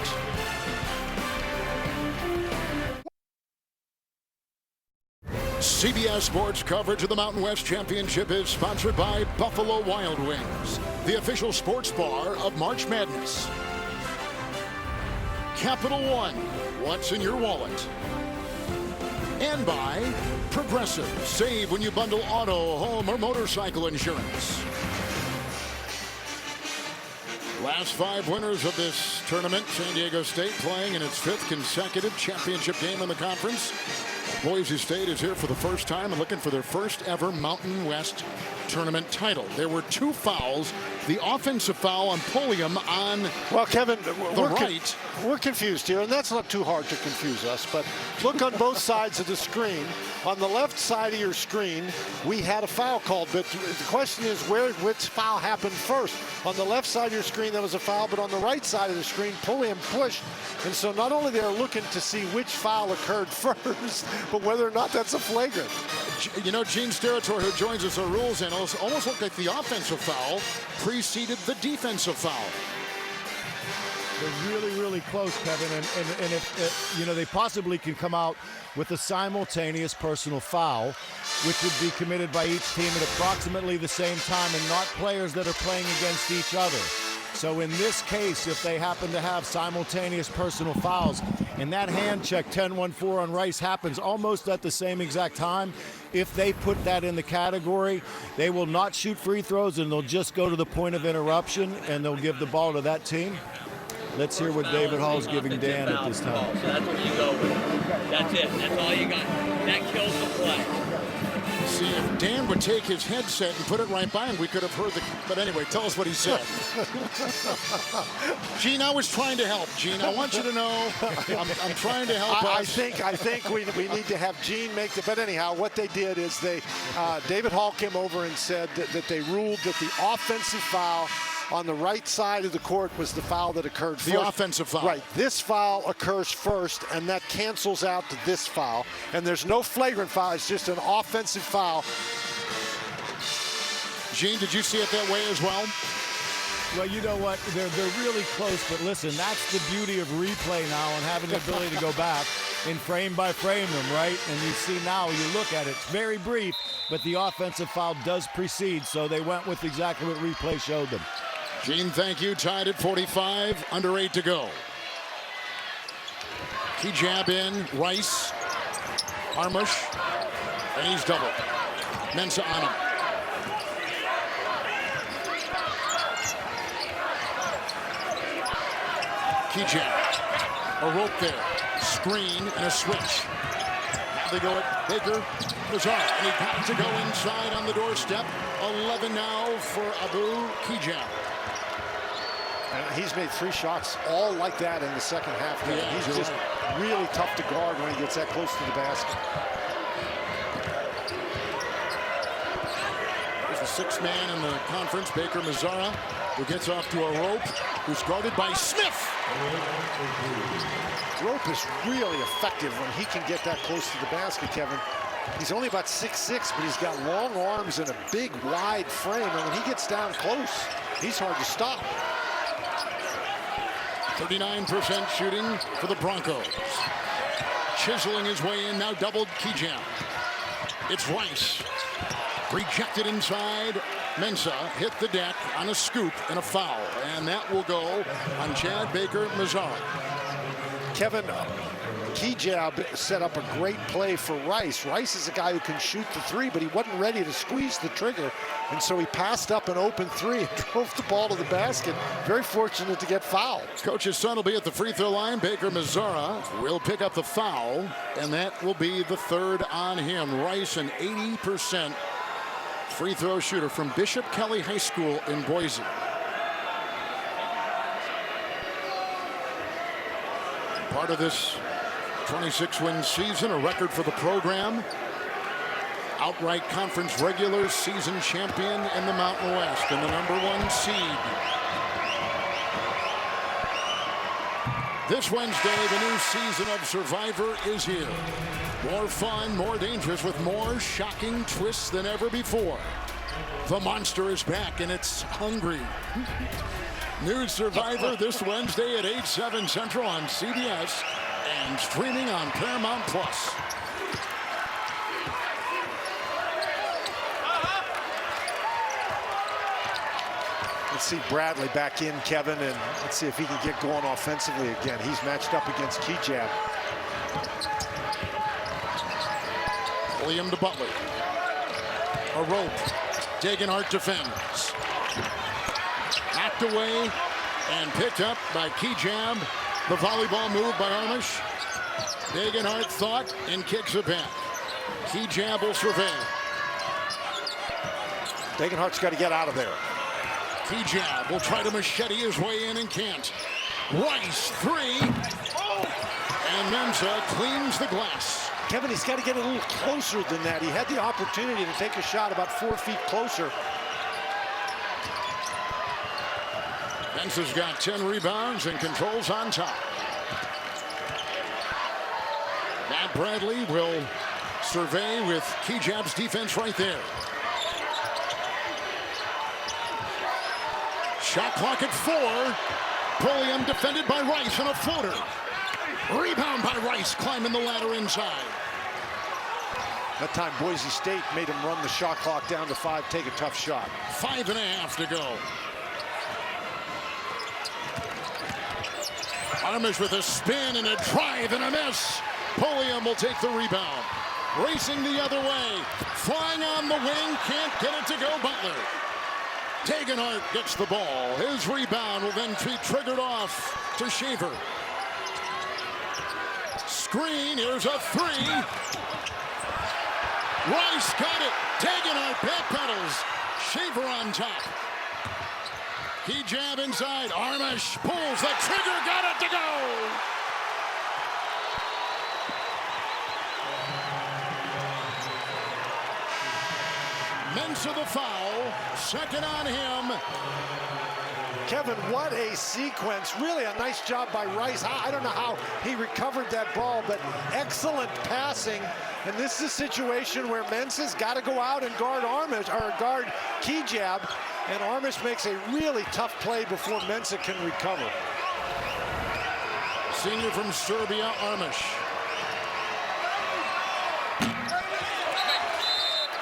CBS Sports coverage of the Mountain West Championship is sponsored by Buffalo Wild Wings, the official sports bar of March Madness. Capital One, what's in your wallet? And by Progressive, save when you bundle auto, home, or motorcycle insurance. Last 5 winners of this tournament, San Diego State playing in its 5th consecutive championship game in the conference. Boise State is here for the first time and looking for their first ever Mountain West tournament title. There were 2 fouls. The offensive foul on Pulliam on Kevin, we're confused here, and that's not too hard to confuse us, but look on both sides of the screen. On the left side of your screen, we had a foul called, but the question is which foul happened first. On the left side of your screen, there was a foul, but on the right side of the screen, Pulliam pushed. And so not only they're looking to see which foul occurred first, but whether or not that's a flagrant. You know, Gene Steratore, who joins us, our rules analyst, almost looked like the offensive foul preceded the defensive foul. They're really, really close, Kevin, and if you know, they possibly can come out with a simultaneous personal foul, which would be committed by each team at approximately the same time and not players that are playing against each other. So in this case, if they happen to have simultaneous personal fouls, and that hand check 10-1-4 on Rice happens almost at the same exact time, if they put that in the category, they will not shoot free throws and they'll just go to the point of interruption and they'll give the ball to that team. Let's hear what David Hall's giving Dan at this time. So that's what you go with. That's it. That's all you got. That kills the play. See, if Dan would take his headset and put it right by him, we could have heard the... But anyway, tell us what he said. Gene, I was trying to help. Gene, I want you to know I'm trying to help us. I think we need to have Gene make the... But anyhow, what they did is David Hall came over and said that they ruled that the offensive foul on the right side of the court was the foul that occurred first. The offensive foul. Right. This foul occurs first, and that cancels out to this foul. And there's no flagrant foul. It's just an offensive foul. Gene, did you see it that way as well? Well, you know what? They're really close, but listen, that's the beauty of replay now and having the ability to go back and frame by frame them, right? And you see now, you look at it, it's very brief, but the offensive foul does precede, so they went with exactly what replay showed them. Gene, thank you. Tied at 45, under 8 to go. Key jab in, Rice, Armush, and he's doubled. Mensah on him. Key jab, a rope there, screen and a switch. Now they go at Baker Mazar, and he got to go inside on the doorstep. 11 now for Abu Kijab. And he's made 3 shots all like that in the second half. Yeah, he's just really tough to guard when he gets that close to the basket. There's the 6th man in the conference, Baker Mazara, who gets off to a rope, who's guarded by Smith. Rope is really effective when he can get that close to the basket, Kevin. He's only about 6'6", but he's got long arms and a big, wide frame. And when he gets down close, he's hard to stop. 39% shooting for the Broncos. Chiseling his way in, now doubled Kijam. It's Rice. Rejected inside. Mensah hit the deck on a scoop and a foul. And that will go on Chad Baker Mazar. Kevin, Kijab set up a great play for Rice. Rice is a guy who can shoot the 3, but he wasn't ready to squeeze the trigger. And so he passed up an open 3 and drove the ball to the basket. Very fortunate to get fouled. Coach's son will be at the free throw line. Baker Mazara will pick up the foul, and that will be the 3rd on him. Rice, an 80% free throw shooter from Bishop Kelly High School in Boise. Part of this 26-win season, a record for the program. Outright conference regular season champion in the Mountain West and the #1 seed. This Wednesday, the new season of Survivor is here. More fun, more dangerous, with more shocking twists than ever before. The monster is back and it's hungry. New Survivor this Wednesday at 8/7 Central on CBS and streaming on Paramount Plus. Let's see Bradley back in, Kevin, and let's see if he can get going offensively again. He's matched up against Kijab. William to Butler. A rope. Dagenhart defends. Knocked away And picked up by Kijab. The volleyball move by Armish. Degenhardt thought and kicks it back. Kijab will survey. Degenhardt's got to get out of there. Kijab will try to machete his way in and can't. Rice, three. And Mensa cleans the glass. Kevin, he's got to get a little closer than that. He had the opportunity to take a shot about 4 feet closer. Mensa's got 10 rebounds and controls on top. Matt Bradley will survey with Kijab's defense right there. Shot clock at 4. Pulliam defended by Rice on a floater. Rebound by Rice, climbing the ladder inside. That time Boise State made him run the shot clock down to 5, take a tough shot. 5.5 to go. Armish with a spin and a drive and a miss. Pulliam will take the rebound. Racing the other way. Flying on the wing, can't get it to go, Butler. Degenhardt gets the ball. His rebound will then be triggered off to Shaver. Screen, here's a 3. Rice got it. Degenhardt backpedals. Shaver on top. Kijab inside. Armish pulls the trigger. Got it to go. Mensa the foul. Second on him. Kevin, what a sequence. Really a nice job by Rice. I don't know how he recovered that ball, but excellent passing. And this is a situation where Mensa's got to go out and guard Armish, or guard Kijab. And Armish makes a really tough play before Mensa can recover. Senior from Serbia, Armish.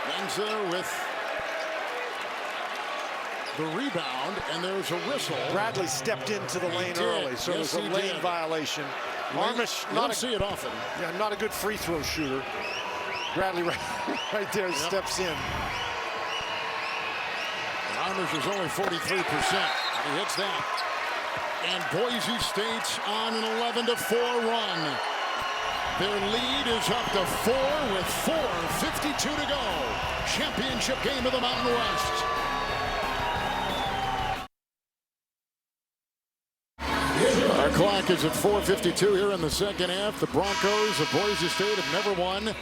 Mensa with the rebound, and there's a whistle. Bradley stepped into the lane early, so yes, there's a lane violation. Armish, not see it often. Yeah, not a good free throw shooter. Bradley right there steps in. Armish is only 43%. He hits that. And Boise State's on an 11-4 run. Their lead is up to 4 with 4:52 to go. Championship game of the Mountain West. Our clock is at 4:52 here in the second half. The Broncos of Boise State have never won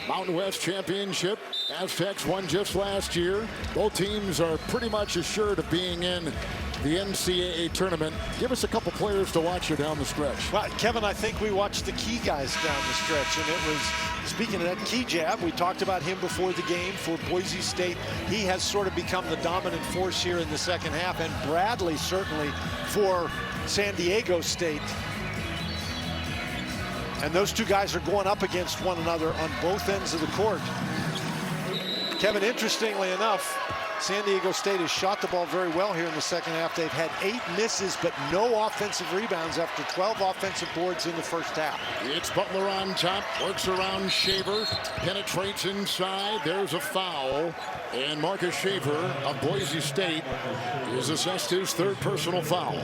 Mountain West Championship. Aztecs won just last year. Both teams are pretty much assured of being in the NCAA tournament. Give us a couple players to watch here down the stretch. Well, Kevin, I think we watched the key guys down the stretch, and it was, speaking of that, Kijab, we talked about him before the game for Boise State. He has sort of become the dominant force here in the second half, and Bradley certainly for San Diego State. And those two guys are going up against one another on both ends of the court. Kevin, interestingly enough, San Diego State has shot the ball very well here in the second half. They've had 8 misses, but no offensive rebounds after 12 offensive boards in the first half. It's Butler on top, works around Shaver, penetrates inside. There's a foul, and Marcus Shaver of Boise State is assessed his 3rd personal foul.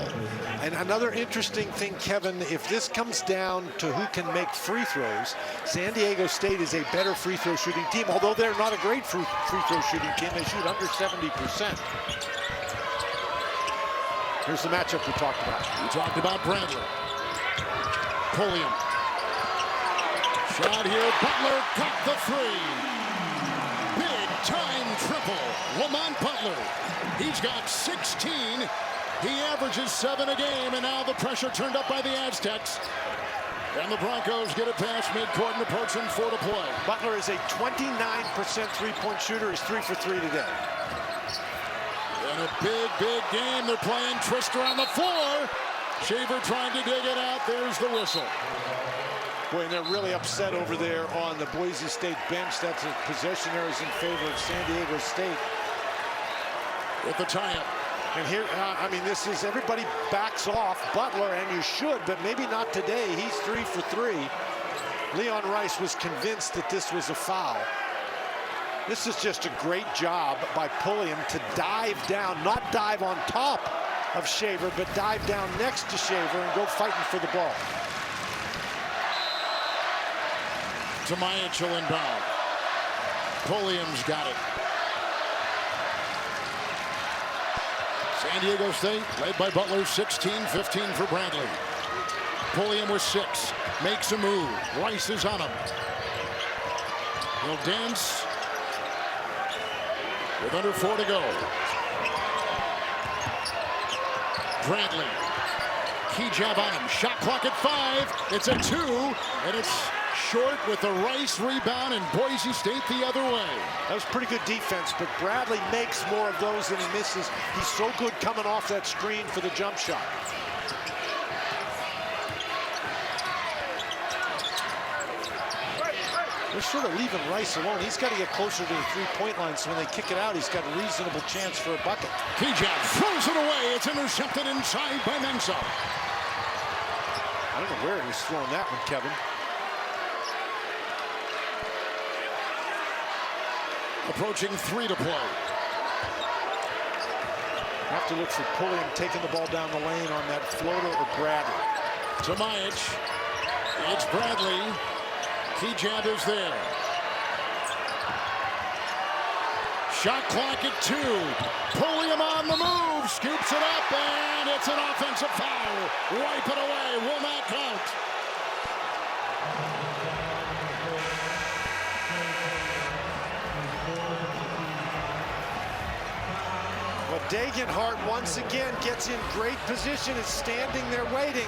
And another interesting thing, Kevin, if this comes down to who can make free throws, San Diego State is a better free throw shooting team, although they're not a great free throw shooting team. They shoot under 70%. Here's the matchup we talked about. We talked about Bradley. Pulliam. Shot here, Butler got the 3. Big time triple, Lamont Butler. He's got 16. He averages 7 a game, and now the pressure turned up by the Aztecs. And the Broncos get it past midcourt and approaching 4 to play. Butler is a 29% three-point shooter. He's 3 for 3 today. In a big, big game, they're playing Twister on the floor. Shaver trying to dig it out. There's the whistle. Boy, and they're really upset over there on the Boise State bench. That's a possession errors in favor of San Diego State. With the tie-up. And here, I mean, this is, everybody backs off Butler, and you should, but maybe not today. He's 3 for 3. Leon Rice was convinced that this was a foul. This is just a great job by Pulliam to dive down, not dive on top of Shaver, but dive down next to Shaver and go fighting for the ball. Tamajic will inbound. Pulliam's got it. San Diego State, led by Butler, 16-15 for Bradley. Pulliam with 6, makes a move. Rice is on him. He'll dance with under 4 to go. Bradley, key jab on him. Shot clock at 5. It's a 2, and it's short with the Rice rebound and Boise State the other way. That was pretty good defense, but Bradley makes more of those than he misses. He's so good coming off that screen for the jump shot. They're sort of leaving Rice alone. He's got to get closer to the three-point line, so when they kick it out, he's got a reasonable chance for a bucket. Key jab throws it away. It's intercepted inside by Mensah. I don't know where he's throwing that one, Kevin. Approaching 3 to play. Have to look for Pulliam taking the ball down the lane on that floater or Bradley. Tamajic. It's Bradley. Key jab is there. Shot clock at 2. Pulliam on the move. Scoops it up, and it's an offensive foul. Wipe it away. Will not count. But Degenhardt once again gets in great position, is standing there waiting.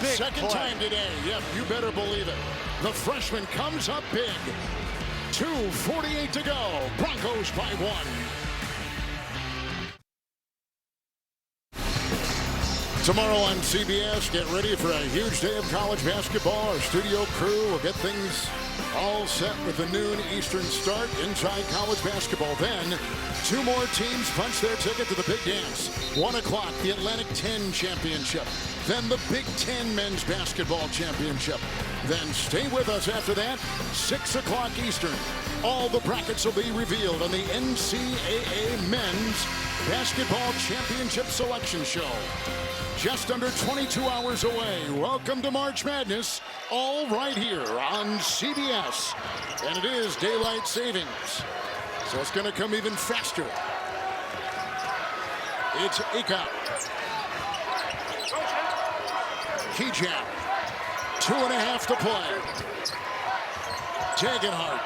Big Second play. time today. Yep, you better believe it. The freshman comes up big. 2:48 to go. Broncos by 1. Tomorrow on CBS, get ready for a huge day of college basketball. Our studio crew will get things all set with the noon Eastern start inside college basketball. Then, 2 more teams punch their ticket to the big dance. 1 o'clock, the Atlantic 10 Championship. Then the Big Ten Men's Basketball Championship. Then stay with us after that, 6 o'clock Eastern. All the brackets will be revealed on the NCAA Men's Basketball Championship Selection Show. Just under 22 hours away. Welcome to March Madness, all right here on CBS. And it is daylight savings, so it's going to come even faster. It's Ika. Key jab. 2.5 to play. Degenhardt.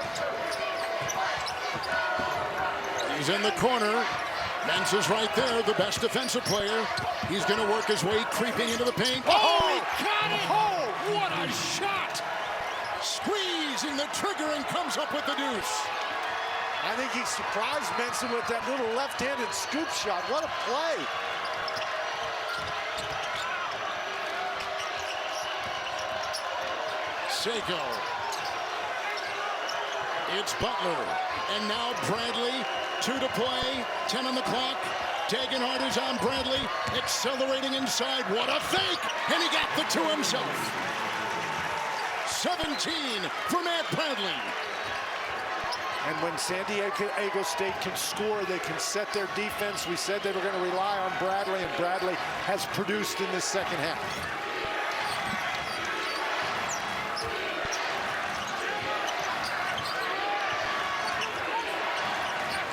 He's in the corner. Mensah's right there, the best defensive player. He's going to work his way creeping into the paint. Oh, he got it! Oh, what a shot! Squeezing the trigger and comes up with the deuce. I think he surprised Mensah with that little left-handed scoop shot. What a play! Seiko. It's Butler. And now Bradley. 2 to play. 10 on the clock. Degenhardt is on Bradley. Accelerating inside. What a fake! And he got the 2 himself. 17 for Matt Bradley. And when San Diego State can score, they can set their defense. We said they were going to rely on Bradley, and Bradley has produced in this second half.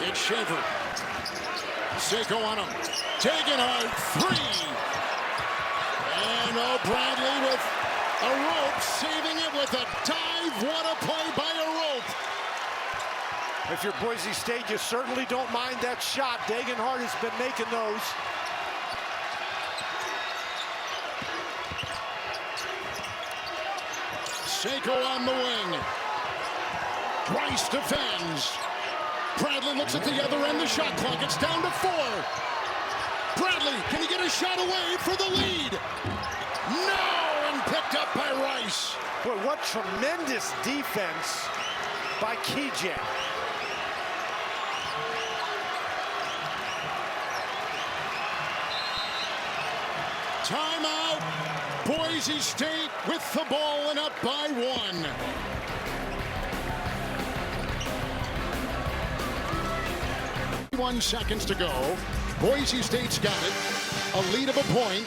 It's Shaver. Seiko on him. Degenhardt, 3. And Bradley with a rope, saving it with a dive. What a play by a rope. If you're Boise State, you certainly don't mind that shot. Degenhardt has been making those. Seiko on the wing. Rice defends. Bradley looks at the other end. The shot clock. It's down to 4. Bradley, can he get a shot away for the lead? No, and picked up by Rice. Boy, what tremendous defense by Kijab. Timeout. Boise State with the ball and up by 1. Seconds to go. Boise State's got it, a lead of a point,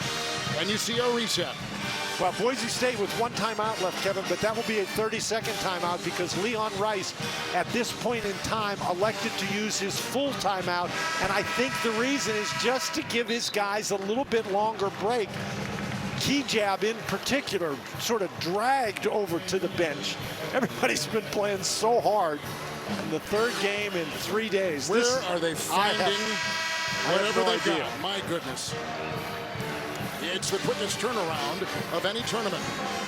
and you see a reset. Well, Boise State with one timeout left, Kevin, but that will be a 30-second timeout because Leon Rice, at this point in time, elected to use his full timeout. And I think the reason is just to give his guys a little bit longer break. Kejab in particular sort of dragged over to the bench. Everybody's been playing so hard in the third game in 3 days. Where are they finding whatever they got? My goodness. It's the quickest turnaround of any tournament.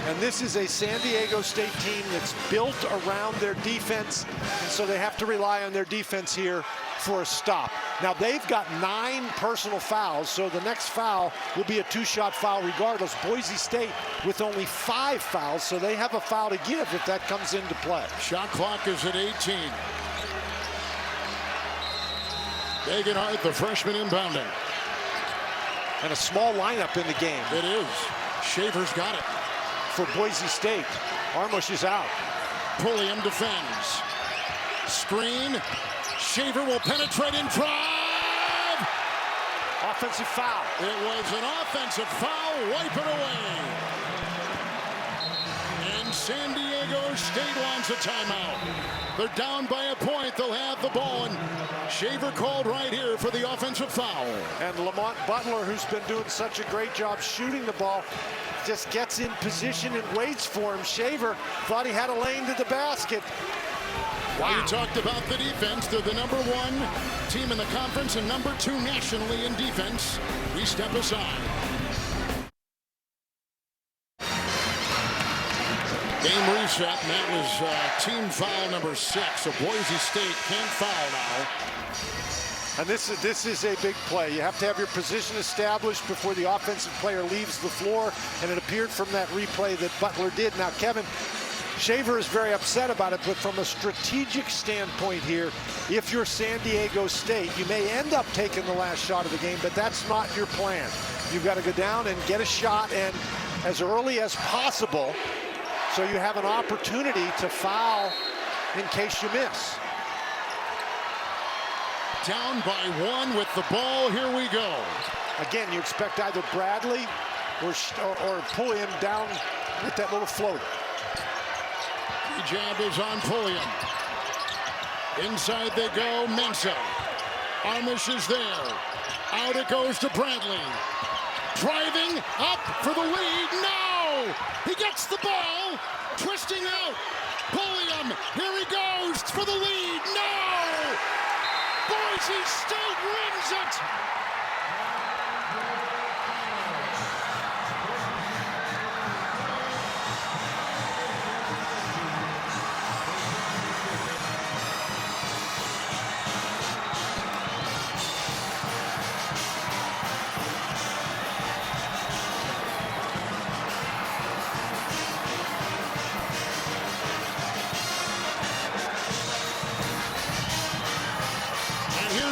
And this is a San Diego State team that's built around their defense, and so they have to rely on their defense here for a stop. Now, they've got 9 personal fouls, so the next foul will be a 2-shot foul regardless. Boise State with only 5 fouls, so they have a foul to give if that comes into play. Shot clock is at 18. Degenhardt, the freshman, inbounding. And a small lineup in the game. It is. Shaver's got it. For Boise State. Armush is out. Pulliam defends. Screen. Shaver will penetrate and drive. Offensive foul. It was an offensive foul. Wipe it away. And San Diego State wants a timeout. They're down by a point. They'll have the ball. And Shaver called right here for the offensive foul. And Lamont Butler, who's been doing such a great job shooting the ball, just gets in position and waits for him. Shaver thought he had a lane to the basket. Wow. We talked about the defense. They're the #1 team in the conference and #2 nationally in defense. We step aside. Game reset, and that was team foul number 6. So Boise State can't foul now. And this is a big play. You have to have your position established before the offensive player leaves the floor, and it appeared from that replay that Butler did. Now, Kevin, Shaver is very upset about it, but from a strategic standpoint here, if you're San Diego State, you may end up taking the last shot of the game, but that's not your plan. You've got to go down and get a shot, and as early as possible, so you have an opportunity to foul in case you miss. Down by 1 with the ball. Here we go. Again, you expect either Bradley or Pulliam down with that little floater. Jab is on Pulliam. Inside they go. Mensah. Armush is there. Out it goes to Bradley. Driving up for the lead. No! He gets the ball. Twisting out. Pulliam. Here he goes for the lead. No! Boise State wins it.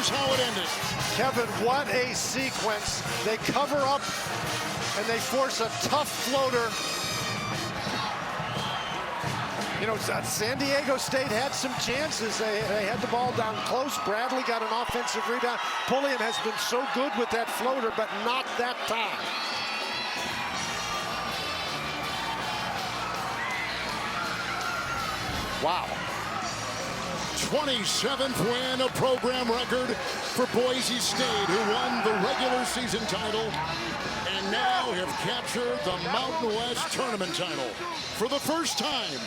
How it ended. Kevin, what a sequence. They cover up and they force a tough floater. You know, San Diego State had some chances. They had the ball down close. Bradley got an offensive rebound. Pulliam has been so good with that floater, but not that time. Wow. 27th win, a program record for Boise State, who won the regular season title and now have captured the Mountain West tournament title for the first time.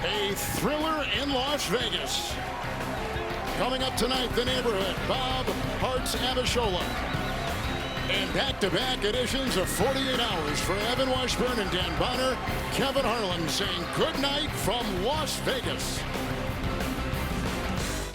A thriller in Las Vegas. Coming up tonight, the neighborhood, Bob Hart's Abishola. And back-to-back editions of 48 Hours for Evan Washburn and Dan Bonner. Kevin Harlan saying good night from Las Vegas.